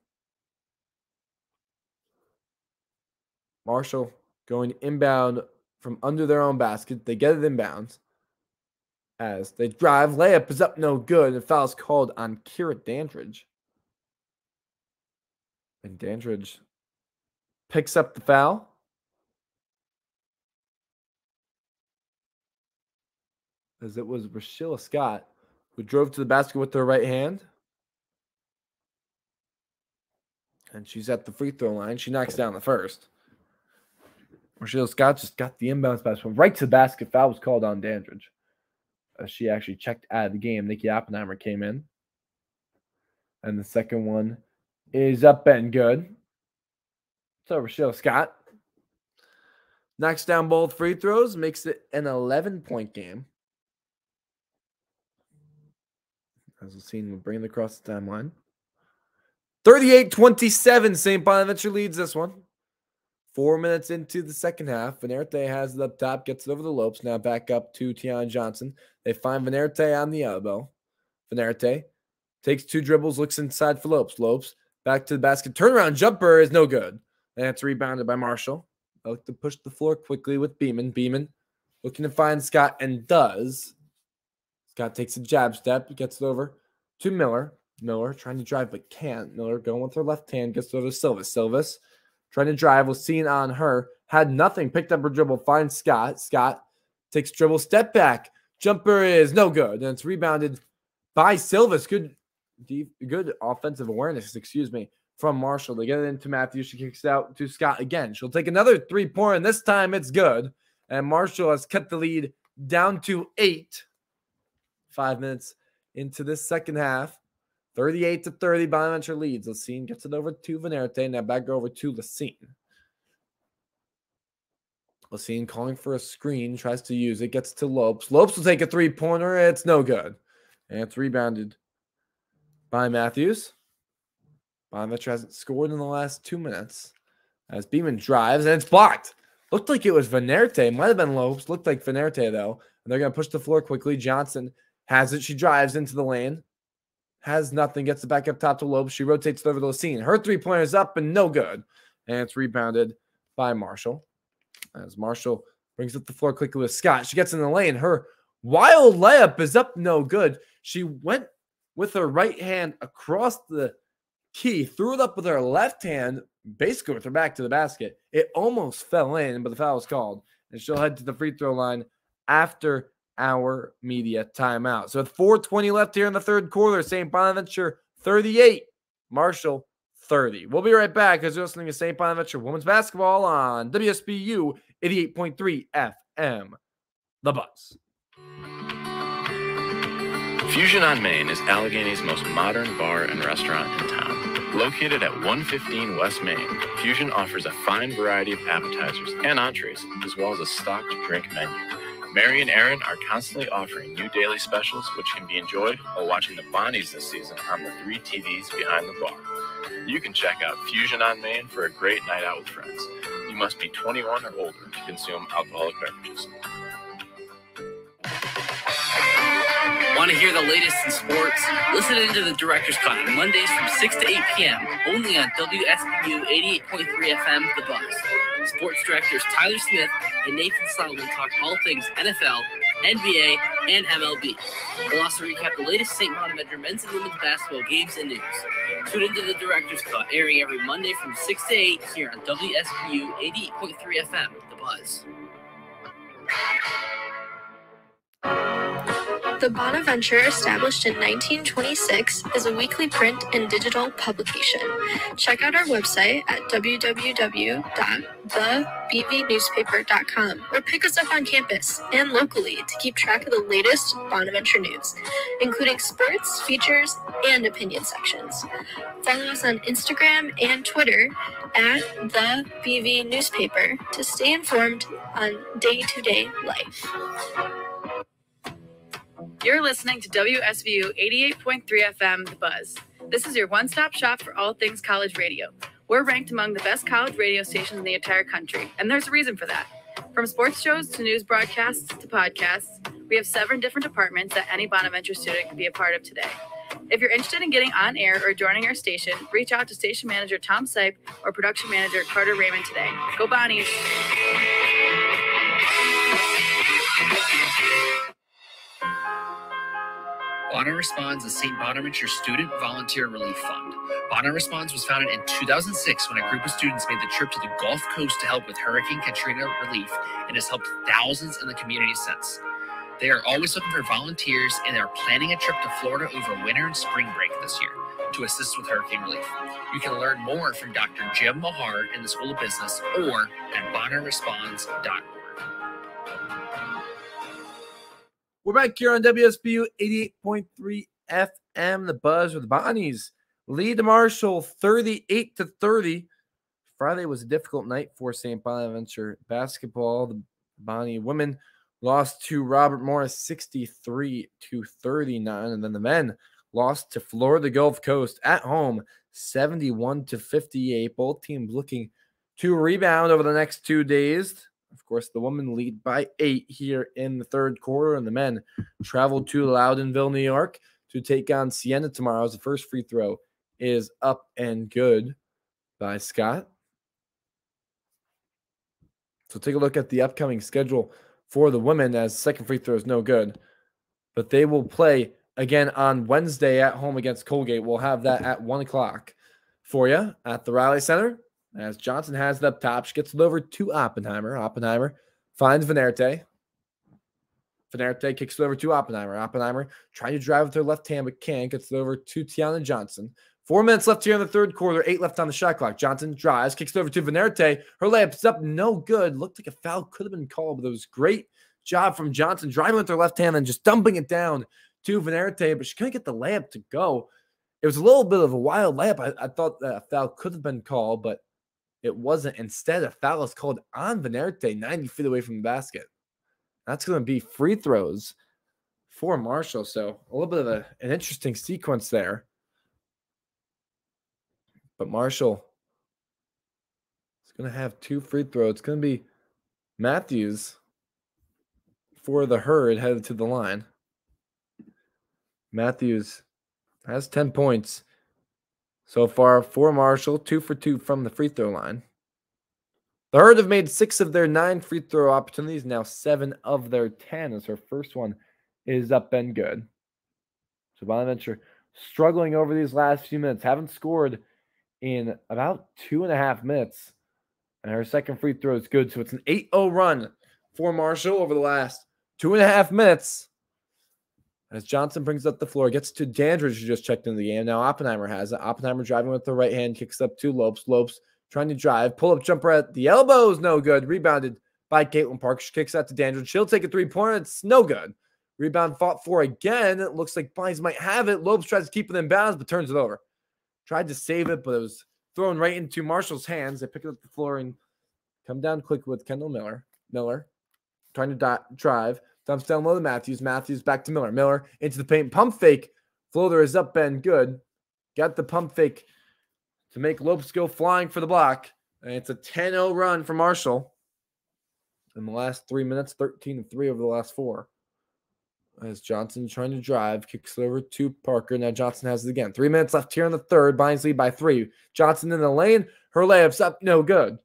Marshall going inbound from under their own basket. They get it inbounds. As they drive, layup is up, no good, and foul's called on Kira Dandridge. And Dandridge picks up the foul. As it was Rashila Scott who drove to the basket with her right hand. And she's at the free throw line. She knocks down the first. Rashila Scott just got the inbounds pass right to the basket. Foul was called on Dandridge. As she actually checked out of the game. Nikki Oppenheimer came in. And the second one is up and good. So Rashila Scott knocks down both free throws, makes it an 11-point game. As we've seen, we'll bring it across the timeline. 38-27, St. Bonaventure leads this one. 4 minutes into the second half. Venerte has it up top, gets it over the Lopes. Now back up to Tiana Johnson. They find Venerte on the elbow. Venerte takes 2 dribbles, looks inside for Lopes. Lopes back to the basket. Turnaround jumper is no good. And it's rebounded by Marshall. I look to push the floor quickly with Beeman. Beeman looking to find Scott and does. Scott takes a jab step, gets it over to Miller. Miller trying to drive but can't. Miller going with her left hand, gets it over to Silvis. Silvis trying to drive, was seen on her. Had nothing, picked up her dribble, finds Scott. Scott takes dribble, step back. Jumper is no good, and it's rebounded by Silvis. Good good offensive awareness, from Marshall. They get it into Matthews. She kicks it out to Scott again. She'll take another 3-pointer, and this time it's good. And Marshall has cut the lead down to 8. 5 minutes into this second half. 38-30, Bonaventure leads. Lacine gets it over to Venerte. Now back over to Lacine. Lacine calling for a screen, tries to use it, gets to Lopes. Lopes will take a 3-pointer. It's no good. And it's rebounded by Matthews. Bonaventure hasn't scored in the last 2 minutes. As Beeman drives, and it's blocked. Looked like it was Venerte. Might have been Lopes. Looked like Venerte, though. And they're going to push the floor quickly. Johnson has it. She drives into the lane. Has nothing. Gets it back up top to Lopes. She rotates it over to Lacine. Her 3-pointer is up and no good. And it's rebounded by Marshall. As Marshall brings up the floor quickly with Scott. She gets in the lane. Her wild layup is up no good. She went with her right hand across the key, threw it up with her left hand, basically with her back to the basket. It almost fell in, but the foul was called. And she'll head to the free throw line after our media timeout. So with 4:20 left here in the third quarter, St. Bonaventure 38, Marshall 30. We'll be right back as you're listening to St. Bonaventure Women's Basketball on WSBU 88.3 FM. The Buzz. Fusion on Main is Allegheny's most modern bar and restaurant in town. Located at 115 West Main, Fusion offers a fine variety of appetizers and entrees, as well as a stocked drink menu. Mary and Aaron are constantly offering new daily specials, which can be enjoyed while watching the Bonnies this season on the 3 TVs behind the bar. You can check out Fusion on Main for a great night out with friends. You must be 21 or older to consume alcoholic beverages. Want to hear the latest in sports? Listen into the Director's Cut on Mondays from 6 to 8 p.m. only on WSBU 88.3 FM, The Buzz. Sports directors Tyler Smith and Nathan Solomon talk all things NFL, NBA, and MLB. They'll also recap the latest St. Bonaventure men's and women's basketball games and news. Tune into the Director's Cut, airing every Monday from 6 to 8 here on WSBU 88.3 FM, The Buzz. The Bonaventure, established in 1926, is a weekly print and digital publication. Check out our website at www.thebvnewspaper.com or pick us up on campus and locally to keep track of the latest Bonaventure news, including sports, features, and opinion sections. Follow us on Instagram and Twitter at the BV Newspaper to stay informed on day-to-day life. You're listening to WSBU 88.3 FM, The Buzz. This is your one-stop shop for all things college radio. We're ranked among the best college radio stations in the entire country, and there's a reason for that. From sports shows to news broadcasts to podcasts, we have 7 different departments that any Bonaventure student can be a part of today. If you're interested in getting on air or joining our station, reach out to station manager Tom Sipe or production manager Carter Raymond today. Go Bonnies! Bonner Responds is St. Bonaventure Student Volunteer Relief Fund. Bonner Responds was founded in 2006 when a group of students made the trip to the Gulf Coast to help with Hurricane Katrina relief and has helped thousands in the community since. They are always looking for volunteers and are planning a trip to Florida over winter and spring break this year to assist with hurricane relief. You can learn more from Dr. Jim Mahar in the School of Business or at bonnerresponds.org. We're back here on WSBU 88.3 FM, The Buzz, with the Bonnies lead to Marshall 38-30. Friday was a difficult night for St. Bonaventure basketball. The Bonnie women lost to Robert Morris 63-39, and then the men lost to Florida Gulf Coast at home 71-58. Both teams looking to rebound over the next 2 days. Of course, the women lead by 8 here in the third quarter, and the men travel to Loudonville, New York to take on Siena tomorrow. As the first free throw is up and good by Scott. So take a look at the upcoming schedule for the women, as the second free throw is no good. But they will play again on Wednesday at home against Colgate. We'll have that at 1 o'clock for you at the Riley Center. As Johnson has it up top, she gets it over to Oppenheimer. Oppenheimer finds Venerte. Venerte kicks it over to Oppenheimer. Oppenheimer trying to drive with her left hand, but can't. Gets it over to Tiana Johnson. 4 minutes left here in the third quarter. 8 left on the shot clock. Johnson drives, kicks it over to Venerte. Her layup's up, no good. Looked like a foul could have been called, but it was great job from Johnson driving with her left hand and just dumping it down to Venerte, but she couldn't get the layup to go. It was a little bit of a wild layup. I thought that a foul could have been called, but it wasn't. Instead, a foul is called on Venerte, 90 feet away from the basket. That's going to be free throws for Marshall. So a little bit of an interesting sequence there. But Marshall is going to have 2 free throws. It's going to be Matthews for the Herd headed to the line. Matthews has 10 points so far for Marshall, 2 for 2 from the free throw line. The Herd have made 6 of their 9 free throw opportunities, now 7 of their 10 as her first one is up and good. So Bonaventure struggling over these last few minutes, haven't scored in about 2.5 minutes, and her second free throw is good. So it's an 8-0 run for Marshall over the last 2.5 minutes. As Johnson brings up the floor, gets to Dandridge, who just checked into the game. Now Oppenheimer has it. Oppenheimer driving with the right hand, kicks up to Lopes. Lopes trying to drive. Pull-up jumper at the elbows, no good. Rebounded by Caitlin Park. She kicks out to Dandridge. She'll take a three-pointer. It's no good. Rebound fought for again. It looks like Bonnies might have it. Lopes tries to keep it in bounds, but turns it over. Tried to save it, but it was thrown right into Marshall's hands. They pick it up the floor and come down quickly with Kendall Miller. Miller trying to drive. Dumps down low to Matthews. Matthews back to Miller. Miller into the paint. Pump fake. Floater is up and good. Got the pump fake to make Lopes go flying for the block. And it's a 10-0 run for Marshall. In the last 3 minutes, 13-3 over the last 4. As Johnson trying to drive, kicks it over to Parker. Now Johnson has it again. 3 minutes left here in the third. Bonnies lead by 3. Johnson in the lane. Her layup's up. No good.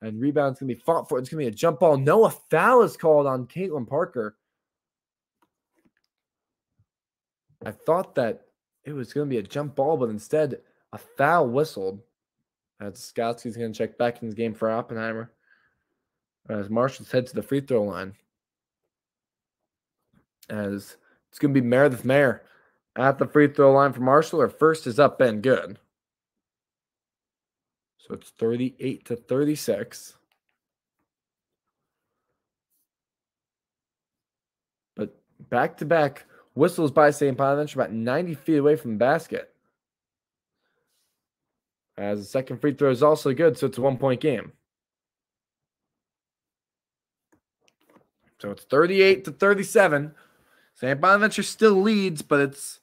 And rebound's going to be fought for. It's going to be a jump ball. No, a foul is called on Caitlin Parker. I thought that it was going to be a jump ball, but instead a foul whistled. As Skowski's going to check back in his game for Oppenheimer. As Marshall's head to the free throw line. As it's going to be Meredith Mayer at the free throw line for Marshall. Her first is up and good. So it's 38-36. But back-to-back whistles by St. Bonaventure about 90 feet away from the basket. As the second free throw is also good, so it's a 1-point game. So it's 38-37. St. Bonaventure still leads, but it's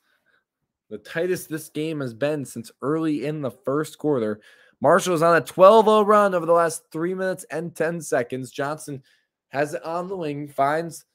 the tightest this game has been since early in the first quarter. Marshall's on a 12-0 run over the last 3 minutes and 10 seconds. Johnson has it on the wing, finds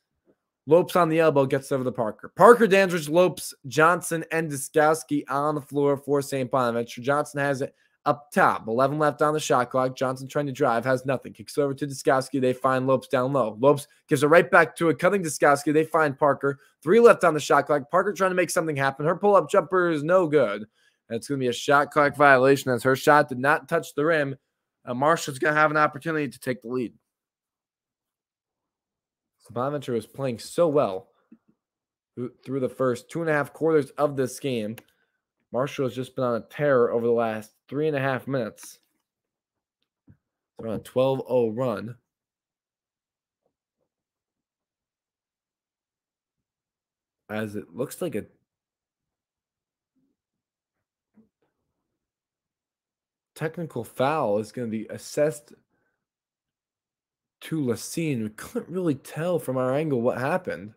Lopes on the elbow, gets over to Parker. Parker, Dandridge, Lopes, Johnson, and Duskowski on the floor for St. Bonaventure. Johnson has it up top. 11 left on the shot clock. Johnson trying to drive, has nothing. Kicks over to Duskowski. They find Lopes down low. Lopes gives it right back to a cutting Duskowski. They find Parker. 3 left on the shot clock. Parker trying to make something happen. Her pull-up jumper is no good. And it's going to be a shot clock violation as her shot did not touch the rim. Marshall's going to have an opportunity to take the lead. So Bonaventure was playing so well through the first 2.5 quarters of this game. Marshall has just been on a tear over the last 3.5 minutes. They're on a 12-0 run. As it looks like a technical foul is going to be assessed to Lacine. We couldn't really tell from our angle what happened.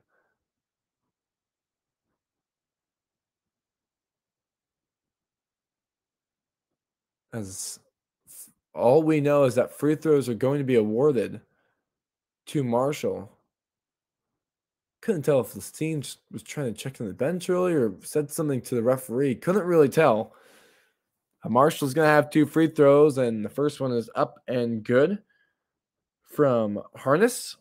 As all we know is that free throws are going to be awarded to Marshall. Couldn't tell if Lacine was trying to check on the bench early or said something to the referee. Couldn't really tell. Marshall's going to have 2 free throws, and the first one is up and good from Harness.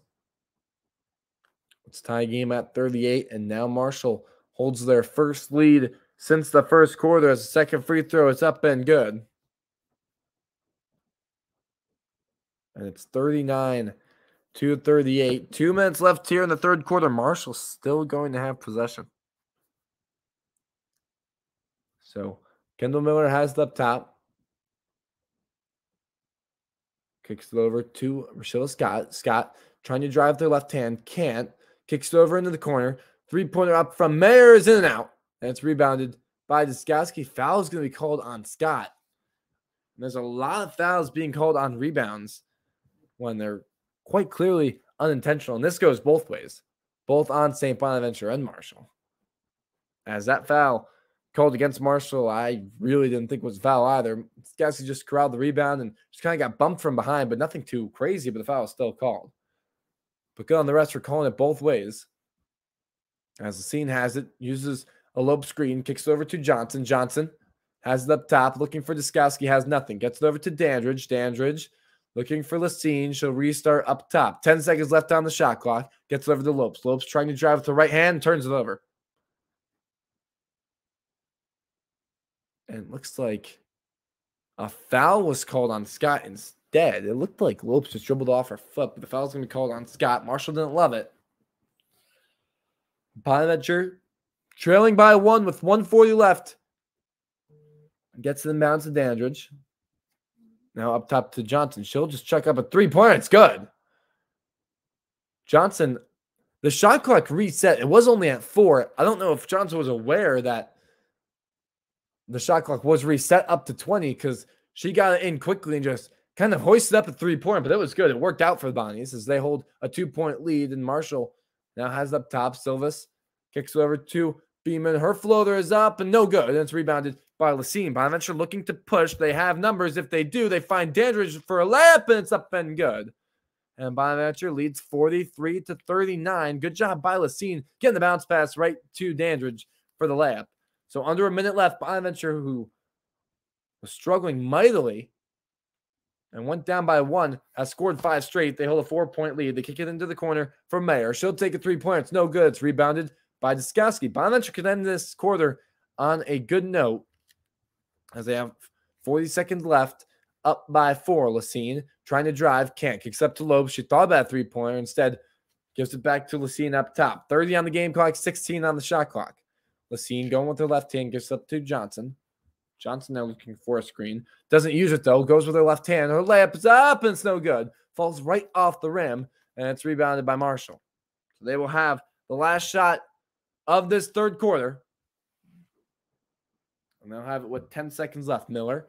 It's tie game at 38, and now Marshall holds their first lead since the first quarter as the second free throw is up and good. And it's 39-37 2:38. 2 minutes left here in the third quarter. Marshall's still going to have possession. So Kendall Miller has it up top. Kicks it over to Rochelle Scott. Scott trying to drive their left hand. Can't. Kicks it over into the corner. Three-pointer up from Mayer is in and out. And it's rebounded by Duskowski. Foul is going to be called on Scott. And there's a lot of fouls being called on rebounds when they're quite clearly unintentional. And this goes both ways, both on St. Bonaventure and Marshall. As that foul called against Marshall, I really didn't think was a foul either. Duskowski just corralled the rebound and just kind of got bumped from behind, but nothing too crazy, but the foul was still called. But good on the rest for calling it both ways. As the scene has it, uses a lob screen, kicks it over to Johnson. Johnson has it up top, looking for Duskowski, has nothing. Gets it over to Dandridge. Dandridge looking for Lacine. She'll restart up top. 10 seconds left on the shot clock. Gets it over to Lopes. Lopes trying to drive with the right hand, turns it over. And it looks like a foul was called on Scott instead. It looked like Lopes just dribbled off her foot, but the foul's going to be called on Scott. Marshall didn't love it. Bonaventure trailing by 1 with 1:40 left. Gets it inbounds to Dandridge. Now up top to Johnson. She'll just chuck up a three-pointer. It's good. Johnson, the shot clock reset. It was only at 4. I don't know if Johnson was aware that the shot clock was reset up to 20 because she got it in quickly and just kind of hoisted up a three-pointer, but it was good. It worked out for the Bonnies as they hold a 2-point lead, and Marshall now has it up top. Silvis kicks it over to Beeman. Her floater is up and no good. And it's rebounded by Lacine. Bonaventure looking to push. They have numbers. If they do, they find Dandridge for a layup, and it's up and good. And Bonaventure leads 43-39. Good job by Lacine getting the bounce pass right to Dandridge for the layup. So under a minute left, Bonaventure, who was struggling mightily and went down by 1, has scored 5 straight. They hold a 4-point lead. They kick it into the corner for Mayer. She'll take a three-pointer. It's no good. It's rebounded by Duskowski. Bonaventure can end this quarter on a good note as they have 40 seconds left, up by 4. Lacine trying to drive, can't. Kicks up to Loeb. She thought about a three-pointer. Instead, gives it back to Lacine up top. 30 on the game clock, 16 on the shot clock. Lacine going with her left hand, gives up to Johnson. Johnson now looking for a screen. Doesn't use it, though. Goes with her left hand. Her layup is up, and it's no good. Falls right off the rim, and it's rebounded by Marshall. So they will have the last shot of this third quarter. And they'll have it with 10 seconds left. Miller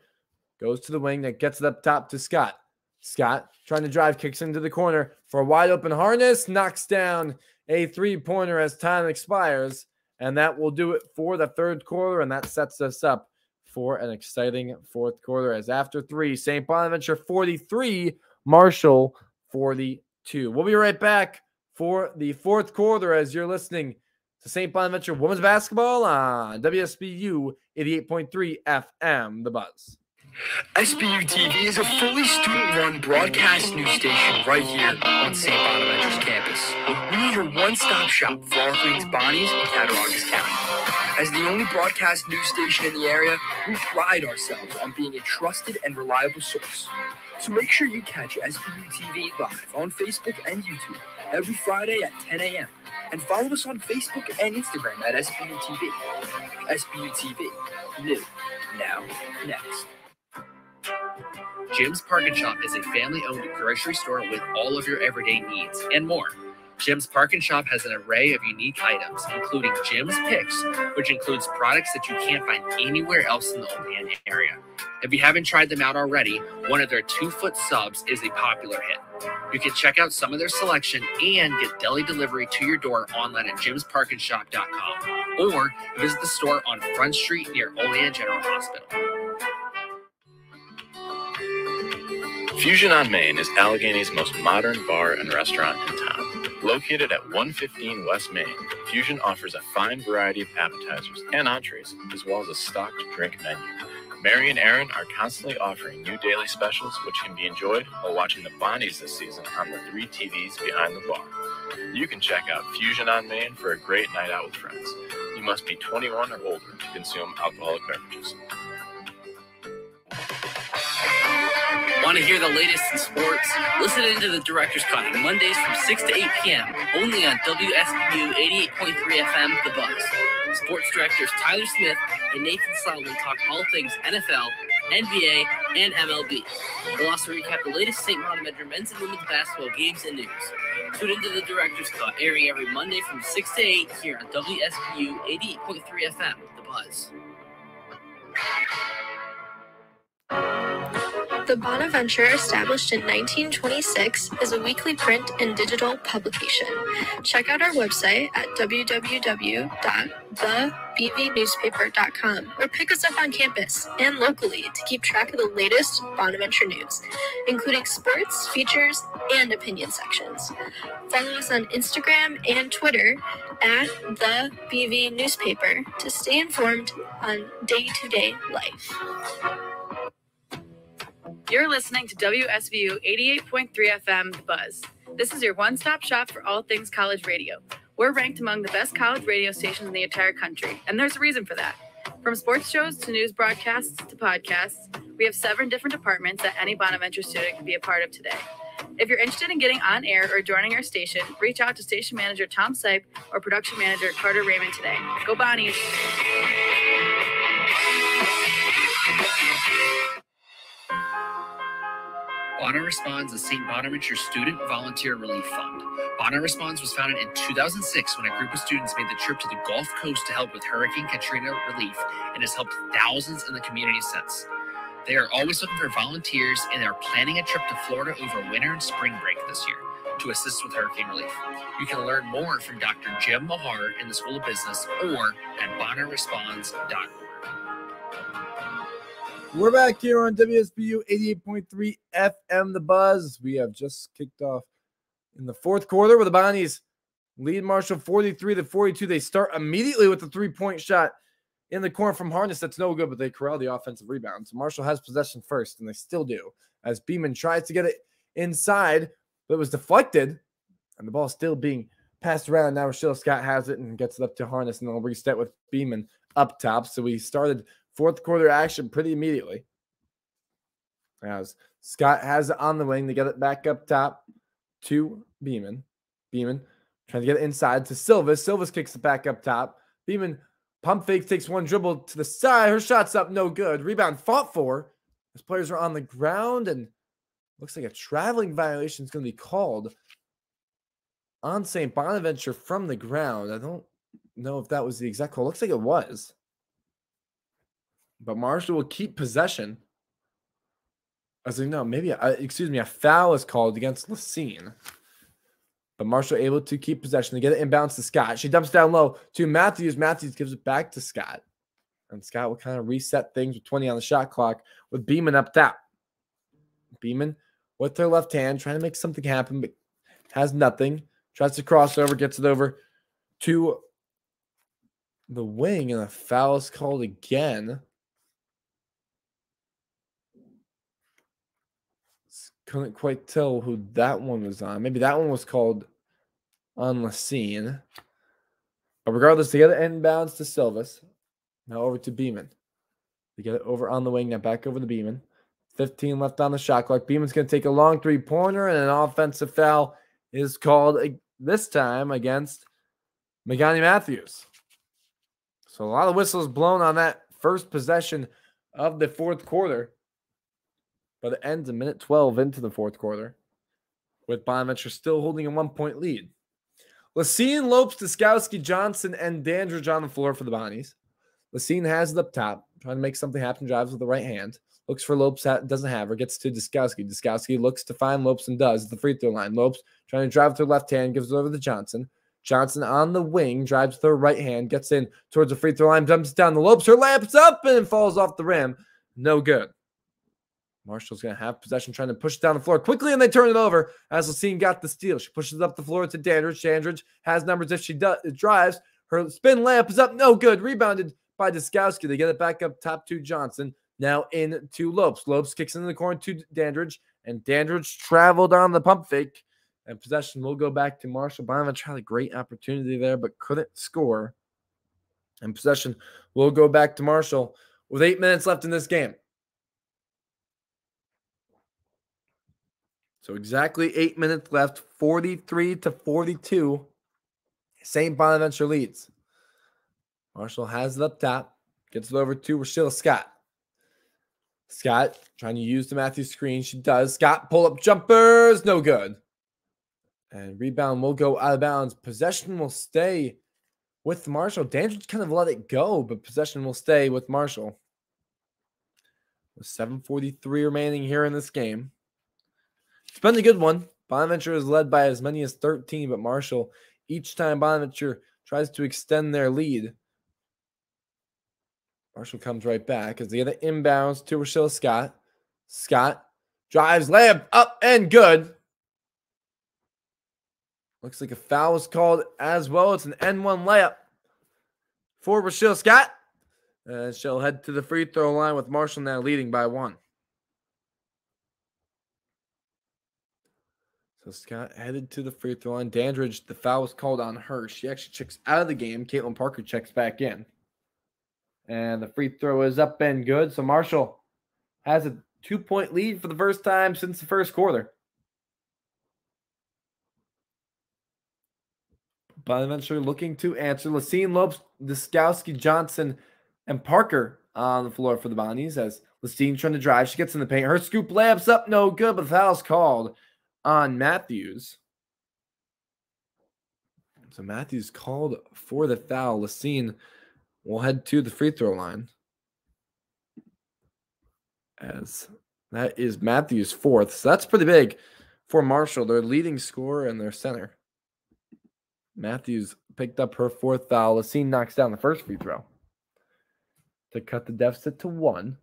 goes to the wing that gets it up top to Scott. Scott trying to drive, kicks into the corner for a wide open Harness. Knocks down a three-pointer as time expires. And that will do it for the third quarter. And that sets us up for an exciting fourth quarter as after 3, St. Bonaventure 43, Marshall 42. We'll be right back for the fourth quarter as you're listening to St. Bonaventure Women's Basketball on WSBU 88.3 FM, The Buzz. SBU TV is a fully student-run broadcast news station right here on St. Bonaventure's campus. We are your one-stop shop for all things Bonnies and Cattaraugus County. As the only broadcast news station in the area, we pride ourselves on being a trusted and reliable source. So make sure you catch SBU TV live on Facebook and YouTube every Friday at 10 a.m. And follow us on Facebook and Instagram at SBU TV. SBU TV, new, now, next. Jim's Park & Shop is a family-owned grocery store with all of your everyday needs and more. Jim's Park & Shop has an array of unique items, including Jim's Picks, which includes products that you can't find anywhere else in the Olean area. If you haven't tried them out already, one of their 2-foot subs is a popular hit. You can check out some of their selection and get deli delivery to your door online at jimsparkandshop.com or visit the store on Front Street near Olean General Hospital. Fusion on Main is Allegheny's most modern bar and restaurant in town. Located at 115 West Main, Fusion offers a fine variety of appetizers and entrees, as well as a stocked drink menu. Mary and Aaron are constantly offering new daily specials, which can be enjoyed while watching the Bonnies this season on the 3 TVs behind the bar. You can check out Fusion on Main for a great night out with friends. You must be 21 or older to consume alcoholic beverages. Want to hear the latest in sports? Listen into the Director's Cut on Mondays from 6 to 8 p.m. only on WSBU 88.3 FM, The Buzz. Sports directors Tyler Smith and Nathan Slowly talk all things NFL, NBA, and MLB. They'll also recap the latest St. Bonaventure men's and women's basketball games and news. Tune into the Director's Cut, airing every Monday from 6 to 8 here on WSBU 88.3 FM, The Buzz. The Bonaventure, established in 1926, is a weekly print and digital publication. Check out our website at www.thebvnewspaper.com or pick us up on campus and locally to keep track of the latest Bonaventure news, including sports, features, and opinion sections. Follow us on Instagram and Twitter at the BV Newspaper to stay informed on day-to-day life. You're listening to WSBU 88.3 FM, The Buzz. This is your one-stop shop for all things college radio. We're ranked among the best college radio stations in the entire country, and there's a reason for that. From sports shows to news broadcasts to podcasts, we have 7 different departments that any Bonaventure student can be a part of today. If you're interested in getting on air or joining our station, reach out to station manager Tom Sipe or production manager Carter Raymond today. Go Bonnies! Bona Responds is St. Bonaventure Student Volunteer Relief Fund. Bona Responds was founded in 2006 when a group of students made the trip to the Gulf Coast to help with Hurricane Katrina relief and has helped thousands in the community since. They are always looking for volunteers and are planning a trip to Florida over winter and spring break this year to assist with hurricane relief. You can learn more from Dr. Jim Mahar in the School of Business or at bonaresponds.org. We're back here on WSBU 88.3 FM, The Buzz. We have just kicked off in the fourth quarter where the Bonnies lead Marshall 43-42. They start immediately with the three-point shot in the corner from Harness. That's no good, but they corral the offensive rebound. So Marshall has possession first, and they still do, as Beeman tries to get it inside, but it was deflected, and the ball is still being passed around. Now Rochelle Scott has it and gets it up to Harness, and they'll reset with Beeman up top. So we started fourth quarter action pretty immediately. As Scott has it on the wing, they get it back up top to Beeman. Beeman trying to get it inside to Silvas. Silvas kicks it back up top. Beeman pump fakes, takes one dribble to the side. Her shot's up, no good. Rebound fought for. As players are on the ground, and looks like a traveling violation is going to be called on St. Bonaventure from the ground. I don't know if that was the exact call. Looks like it was. But Marshall will keep possession. As you know, maybe, a foul is called against Lacine. But Marshall able to keep possession. They get it inbounds to Scott. She dumps down low to Matthews. Matthews gives it back to Scott. And Scott will kind of reset things with 20 on the shot clock with Beeman up top. Beeman with her left hand trying to make something happen, but has nothing. Tries to cross over, gets it over to the wing, and a foul is called again. Couldn't quite tell who that one was on. Maybe that one was called on Lacine. But regardless, they get it inbounds to Silvas. Now over to Beeman. They get it over on the wing. Now back over to Beeman. 15 left on the shot clock. Beeman's going to take a long three-pointer, and an offensive foul is called this time against Megani Matthews. So a lot of whistles blown on that first possession of the fourth quarter. But it ends a minute 12 into the fourth quarter, with Bonaventure still holding a 1-point lead. Lacine, Lopes, Duskowski, Johnson, and Dandridge on the floor for the Bonnies. Lacine has it up top, trying to make something happen, drives with the right hand. Looks for Lopes, doesn't have her, gets to Duskowski. Duskowski looks to find Lopes and does at the free throw line. Lopes trying to drive with her left hand, gives it over to Johnson. Johnson on the wing, drives with her right hand, gets in towards the free throw line, dumps down the Lopes. Her layup's up and falls off the rim. No good. Marshall's going to have possession, trying to push it down the floor quickly, and they turn it over as Lacine got the steal. She pushes it up the floor to Dandridge. Dandridge has numbers if she drives. Her spin layup is up, no good. Rebounded by Duskowski. They get it back up top to Johnson. Now in to Lopes. Lopes kicks into the corner to Dandridge, and Dandridge traveled on the pump fake. And possession will go back to Marshall. Bonaventure had a great opportunity there, but couldn't score. And possession will go back to Marshall with 8 minutes left in this game. So exactly 8 minutes left, 43-42. St. Bonaventure leads. Marshall has it up top. Gets it over to Rochelle Scott. Scott trying to use the Matthews screen. She does. Scott pull-up jumpers. No good. And rebound will go out of bounds. Possession will stay with Marshall. Dandridge kind of let it go, but possession will stay with Marshall. With 7:43 remaining here in this game. It's been a good one. Bonaventure is led by as many as 13, but Marshall, each time Bonaventure tries to extend their lead, Marshall comes right back as they get an inbounds to Rochelle Scott. Scott drives, layup up and good. Looks like a foul was called as well. It's an N1 layup for Rochelle Scott. And she'll head to the free throw line with Marshall now leading by 1. So Scott headed to the free throw line. Dandridge, the foul was called on her. She actually checks out of the game. Caitlin Parker checks back in. And the free throw is up and good. So Marshall has a 2-point lead for the first time since the first quarter. Bonaventure looking to answer. Lacine, Lopes, Diskowski, Johnson, and Parker on the floor for the Bonnies as Lacine trying to drive. She gets in the paint. Her scoop layup's up, no good, but the foul's called on Matthews. So Matthews called for the foul. Lacine will head to the free throw line. As that is Matthews' 4th. So that's pretty big for Marshall, their leading scorer and their center. Matthews picked up her 4th foul. Lacine knocks down the first free throw to cut the deficit to 1.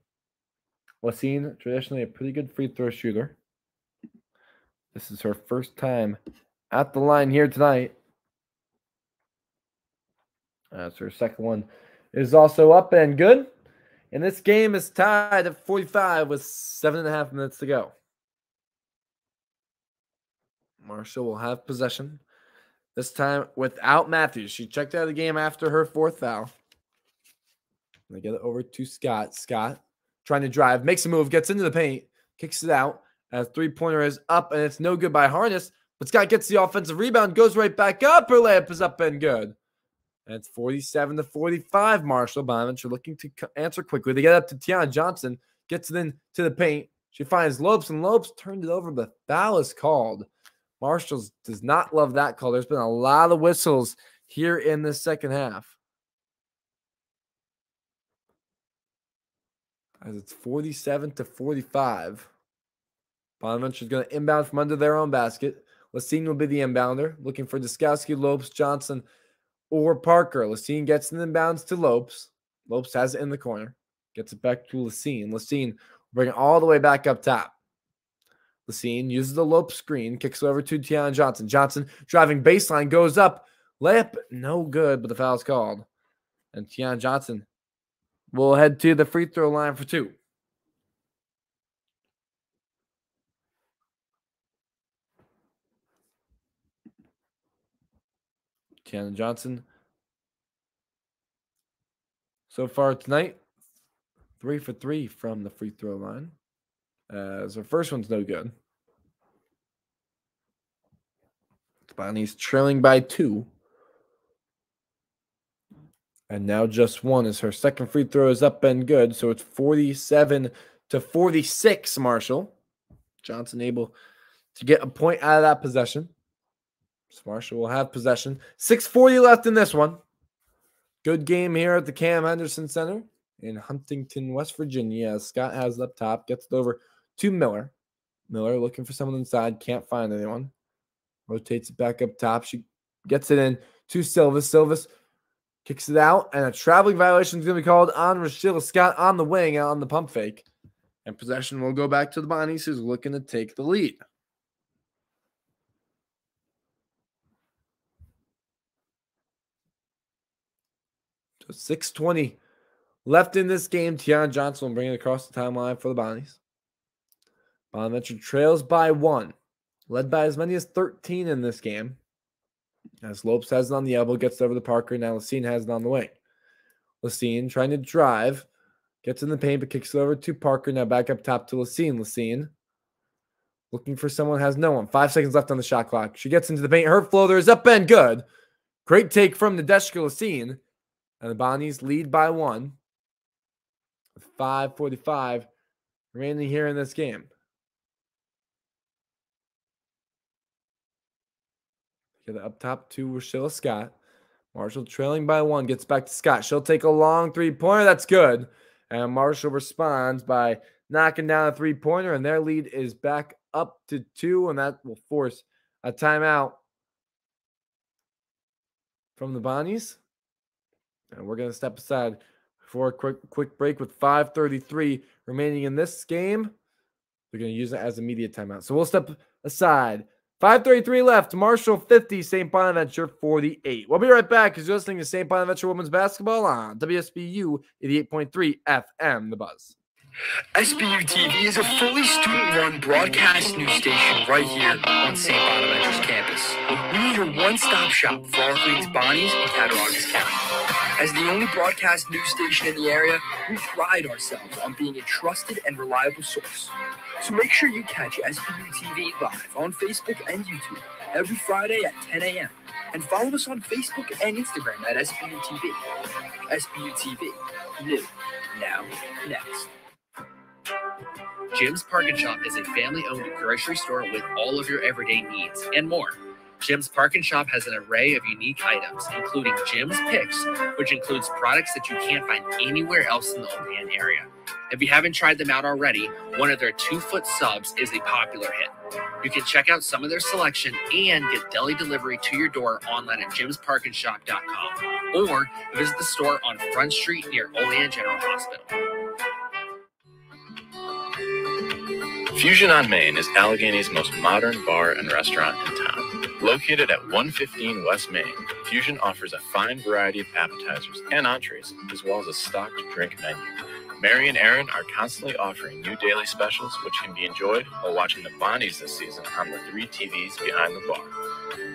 Lacine, traditionally a pretty good free throw shooter. This is her first time at the line here tonight. As her second one is also up and good. And this game is tied at 45 with 7.5 minutes to go. Marshall will have possession. This time without Matthews. She checked out of the game after her 4th foul. They get it over to Scott. Scott trying to drive, makes a move, gets into the paint, kicks it out. As three-pointer is up, and it's no good by Harness. But Scott gets the offensive rebound, goes right back up. Her layup is up and good. And it's 47-45. Marshall. Bonaventure looking to answer quickly. They get up to Tiana Johnson, gets it into the paint. She finds Lopes, and Lopes turned it over, but foul is called. Marshall does not love that call. There's been a lot of whistles here in the second half. As it's 47-45. Bonaventure is going to inbound from under their own basket. Lacine will be the inbounder, looking for Diskowski, Lopes, Johnson, or Parker. Lacine gets an inbounds to Lopes. Lopes has it in the corner. Gets it back to Lacine. Lacine bring it all the way back up top. Lacine uses the Lopes screen, kicks it over to Tiana Johnson. Johnson driving baseline, goes up. Layup, no good, but the foul's called. And Tiana Johnson will head to the free throw line for 2. Tiana Johnson, so far tonight, 3 for 3 from the free throw line. As her first one's no good. Bonnie's trailing by 2. And now just 1 as her second free throw is up and good. So it's 47-46, Marshall. Johnson able to get a point out of that possession. So Marshall will have possession. 6:40 left in this one. Good game here at the Cam Henderson Center in Huntington, West Virginia. Scott has it up top. Gets it over to Miller. Miller looking for someone inside. Can't find anyone. Rotates it back up top. She gets it in to Silvas. Silvas kicks it out. And a traveling violation is going to be called on Rochelle Scott on the wing on the pump fake. And possession will go back to the Bonnies, who's looking to take the lead. So 6:20 left in this game. Tiana Johnson will bring it across the timeline for the Bonnies. Bonaventure trails by 1. Led by as many as 13 in this game. As Lopes has it on the elbow, gets it over to Parker. Now Lacine has it on the wing. Lacine trying to drive. Gets in the paint, but kicks it over to Parker. Now back up top to Lacine. Lacine Looking for someone, has no one. 5 seconds left on the shot clock. She gets into the paint. Her floater is up and good. Great take from Nadeshka Lasine. And the Bonnies lead by 1. With 5:45 remaining here in this game. Get it up top to Rashilla Scott. Marshall trailing by 1. Gets back to Scott. She'll take a long three-pointer. That's good. And Marshall responds by knocking down a three-pointer. And their lead is back up to 2. And that will force a timeout from the Bonnies. And we're going to step aside for a quick break with 5:33 remaining in this game. They're going to use it as a media timeout. So we'll step aside. 5:33 left. Marshall 50, St. Bonaventure 48. We'll be right back because you're listening to St. Bonaventure Women's Basketball on WSBU 88.3 FM, The Buzz. SBU TV is a fully student-run broadcast news station right here on St. Bonaventure's campus. We need your one-stop shop for all things Bonnies and Cattaraugus County. As the only broadcast news station in the area, we pride ourselves on being a trusted and reliable source. So make sure you catch SBU TV live on Facebook and YouTube every Friday at 10 a.m. And follow us on Facebook and Instagram at SBU TV. SBU TV, new, now, next. Jim's Park & Shop is a family-owned grocery store with all of your everyday needs and more. Jim's Park & Shop has an array of unique items, including Jim's Picks, which includes products that you can't find anywhere else in the Oldham area. If you haven't tried them out already, one of their 2-foot subs is a popular hit. You can check out some of their selection and get deli delivery to your door online at jimsparkandshop.com or visit the store on Front Street near Olean General Hospital. Fusion on Main is Allegheny's most modern bar and restaurant in town. Located at 115 West Main, Fusion offers a fine variety of appetizers and entrees, as well as a stocked drink menu. Mary and Aaron are constantly offering new daily specials, which can be enjoyed while watching the Bonnies this season on the 3 TVs behind the bar.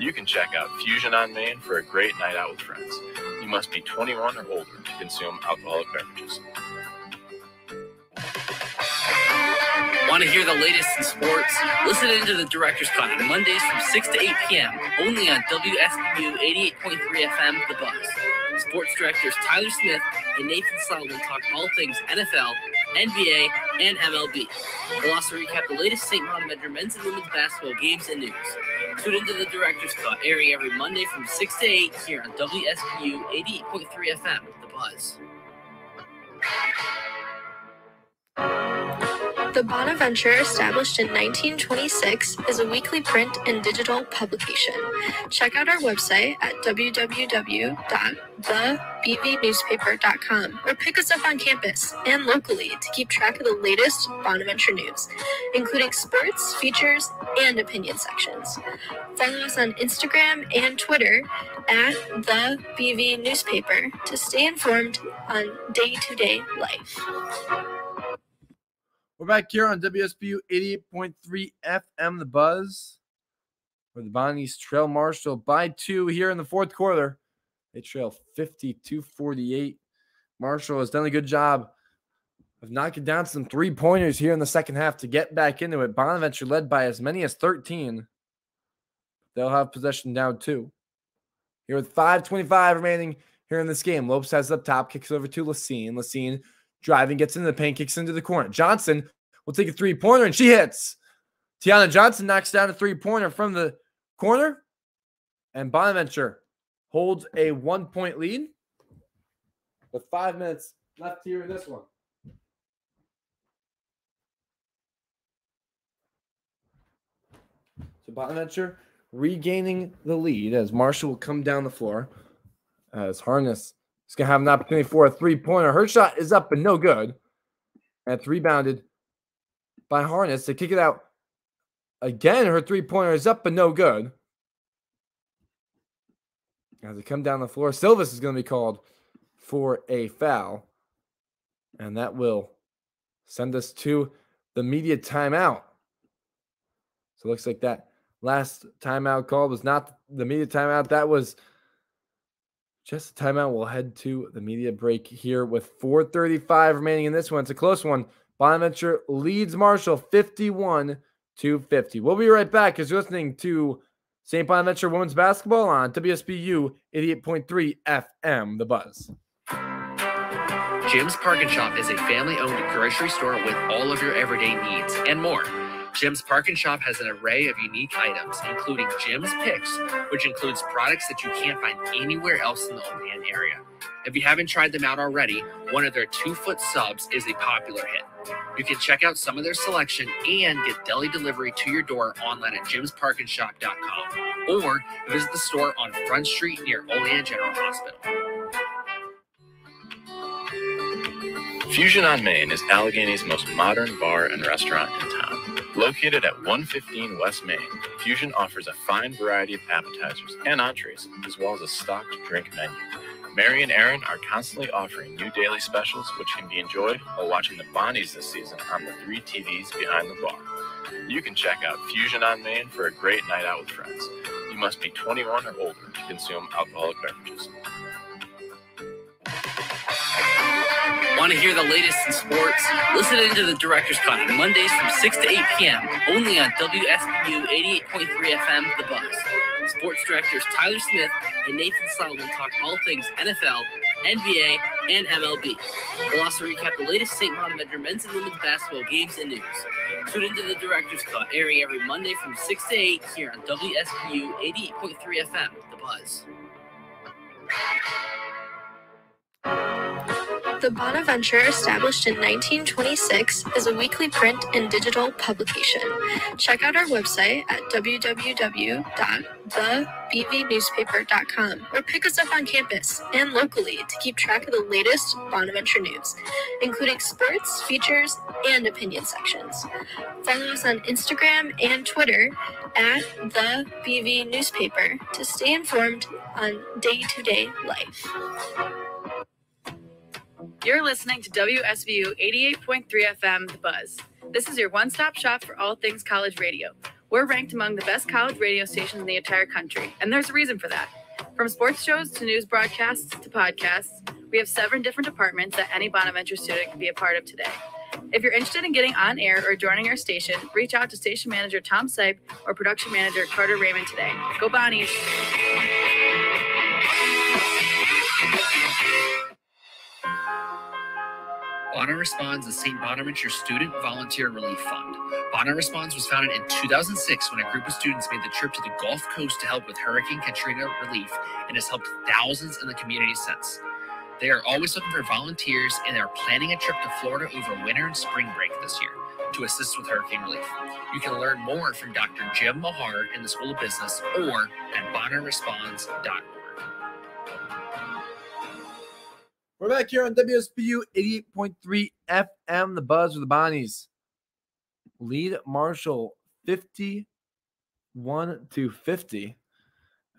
You can check out Fusion on Main for a great night out with friends. You must be 21 or older to consume alcoholic beverages. Want to hear the latest in sports? Listen in to the Director's Cut on Mondays from 6 to 8 p.m. only on WSBU 88.3 FM, The Buzz. Sports directors Tyler Smith and Nathan Solomon talk all things NFL, NBA, and MLB. They'll also recap the latest St. Bonaventure men's and women's basketball games and news. Tune into the Director's Cut, airing every Monday from 6 to 8 here on WSBU 88.3 FM, The Buzz. The Bonaventure, established in 1926, is a weekly print and digital publication. Check out our website at www.thebvnewspaper.com or pick us up on campus and locally to keep track of the latest Bonaventure news, including sports, features, and opinion sections. Follow us on Instagram and Twitter at the BV Newspaper to stay informed on day-to-day life. We're back here on WSBU 88.3 FM, The Buzz, where the Bonnies trail Marshall by 2 here in the fourth quarter. They trail 52-48. Marshall has done a good job of knocking down some three-pointers here in the second half to get back into it. Bonaventure led by as many as 13. They'll have possession down 2. Here with 5:25 remaining here in this game. Lopes has up top, kicks over to Lasine. Lasine driving, gets into the paint, kicks into the corner. Johnson will take a three-pointer, and she hits. Tiana Johnson knocks down a three-pointer from the corner, and Bonaventure holds a 1-point lead with 5 minutes left here in this one. So Bonaventure regaining the lead as Marshall will come down the floor as Harness is going to have an opportunity for a three-pointer. Her shot is up and no good. And it's rebounded by Harness to kick it out. Again, her three-pointer is up and no good. As they come down the floor, Silvis is going to be called for a foul. And that will send us to the media timeout. So it looks like that last timeout call was not the media timeout. That was just a timeout. We'll head to the media break here with 4:35 remaining in this one. It's a close one. Bonaventure leads Marshall 51-48. 250. We'll be right back as you're listening to St. Bonaventure Women's Basketball on WSBU 88.3 FM, The Buzz. Jim's Park and Shop is a family-owned grocery store with all of your everyday needs and more. Jim's Park and Shop has an array of unique items, including Jim's Picks, which includes products that you can't find anywhere else in the Olean area. If you haven't tried them out already, one of their 2-foot subs is a popular hit. You can check out some of their selection and get deli delivery to your door online at jimsparkandshop.com or visit the store on Front Street near Olean General Hospital. Fusion on Main is Allegheny's most modern bar and restaurant in town. Located at 115 West Main, Fusion offers a fine variety of appetizers and entrees, as well as a stocked drink menu. Mary and Aaron are constantly offering new daily specials, which can be enjoyed while watching the Bonnies this season on the 3 TVs behind the bar. You can check out Fusion on Main for a great night out with friends. You must be 21 or older to consume alcoholic beverages. Want to hear the latest in sports? Listen into the Director's Cut on Mondays from 6 to 8 p.m. only on WSBU 88.3 FM, The Buzz. Sports directors Tyler Smith and Nathan Solomon talk all things NFL, NBA, and MLB. We'll also recap the latest St. Bonaventure men's and women's basketball games and news. Tune into the Director's Cut, airing every Monday from 6 to 8 here on WSBU 88.3 FM, The Buzz. The Bonaventure, established in 1926, is a weekly print and digital publication. Check out our website at www.thebvnewspaper.com or pick us up on campus and locally to keep track of the latest Bonaventure news, including sports, features, and opinion sections. Follow us on Instagram and Twitter at the BV Newspaper to stay informed on day-to-day life. You're listening to WSBU 88.3 FM, The Buzz. This is your one-stop shop for all things college radio. We're ranked among the best college radio stations in the entire country, and there's a reason for that. From sports shows to news broadcasts to podcasts, we have 7 different departments that any Bonaventure student can be a part of today. If you're interested in getting on air or joining our station, reach out to station manager Tom Sipe or production manager Carter Raymond today. Go Bonnies! Bona Responds is St. Bonaventure Student Volunteer Relief Fund. Bona Responds was founded in 2006 when a group of students made the trip to the Gulf Coast to help with Hurricane Katrina relief and has helped thousands in the community since. They are always looking for volunteers and are planning a trip to Florida over winter and spring break this year to assist with hurricane relief. You can learn more from Dr. Jim Mahar in the School of Business or at bonaresponds.org. We're back here on WSBU 88.3 FM, The Buzz with the Bonnies. Lead Marshall 51-50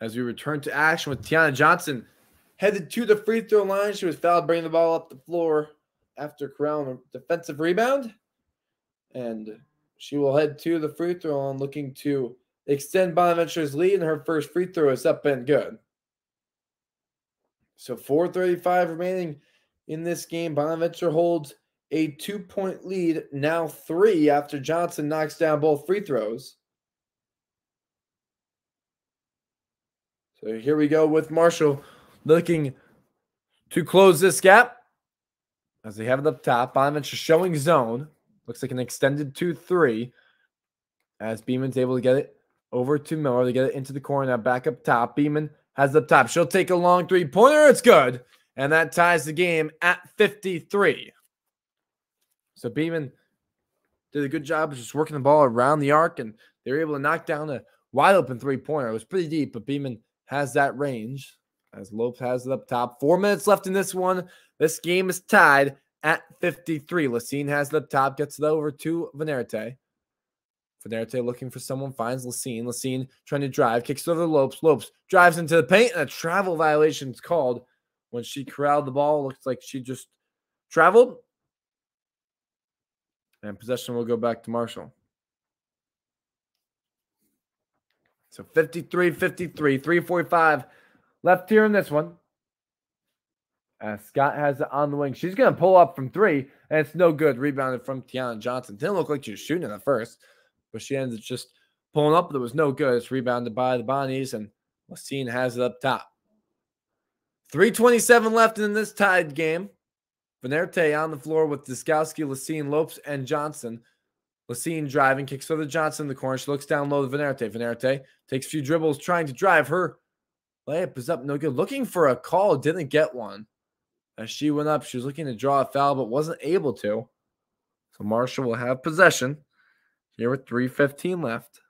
as we return to action with Tiana Johnson. Headed to the free throw line. She was fouled, bringing the ball up the floor after corralling a defensive rebound. And she will head to the free throw line looking to extend Bonaventure's lead, and her first free throw is up and good. So 4:35 remaining in this game. Bonaventure holds a 2-point lead, now 3 after Johnson knocks down both free throws. So here we go with Marshall looking to close this gap as they have it up top. Bonaventure showing zone. Looks like an extended 2-3 as Beeman's able to get it over to Miller to get it into the corner. Now back up top. Beeman has it up top. She'll take a long 3-pointer. It's good. And that ties the game at 53. So Beeman did a good job of just working the ball around the arc, and they were able to knock down a wide open 3-pointer. It was pretty deep, but Beeman has that range as Lopes has it up top. 4 minutes left in this one. This game is tied at 53. Lacine has it up top, gets it over to Venerte. Venerte looking for someone, finds Lacine. Lacine trying to drive, kicks it over to Lopes. Lopes drives into the paint, and a travel violation is called when she corralled the ball. Looks like she just traveled. And possession will go back to Marshall. So 53-53, 3:45 left here in this one. As Scott has it on the wing. She's going to pull up from 3, and it's no good. Rebounded from Tiana Johnson. Didn't look like she was shooting in the first, but she ends up just pulling up. There was no good. It's rebounded by the Bonnies, and Lacine has it up top. 3:27 left in this tied game. Venerte on the floor with Diskowski, Lacine, Lopes, and Johnson. Lacine driving, kicks over to Johnson in the corner. She looks down low to Venerte. Venerte takes a few dribbles, trying to drive. Her layup is up, no good. Looking for a call, didn't get one. As she went up, she was looking to draw a foul, but wasn't able to. So Marshall will have possession here with 3:15 left.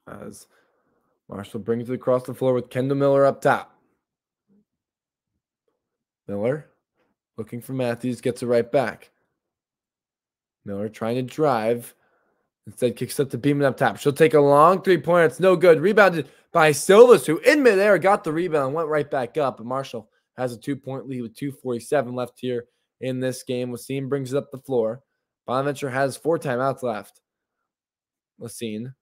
As Marshall brings it across the floor with Kendall Miller up top. Miller looking for Matthews, gets it right back. Miller trying to drive. Instead, kicks up to Beeman up top. She'll take a long three-pointer. It's no good. Rebounded by Silvas, who in midair got the rebound and went right back up. And Marshall has a 2-point lead with 2:47 left here in this game. Lacine brings it up the floor. Bonaventure has 4 timeouts left. Lacine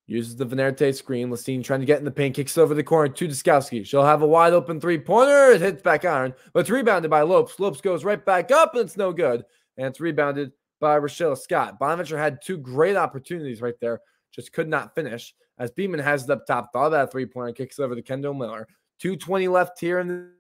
uses the Venerte screen. Lacine trying to get in the paint. Kicks over the corner to Diskowski. She'll have a wide open three-pointer. It hits back iron, but it's rebounded by Lopes. Lopes goes right back up, and it's no good. And it's rebounded by Rochelle Scott. Bonaventure had 2 great opportunities right there. Just could not finish. As Beeman has it up top. Thought about a three-pointer. Kicks over to Kendall Miller. 2:20 left here in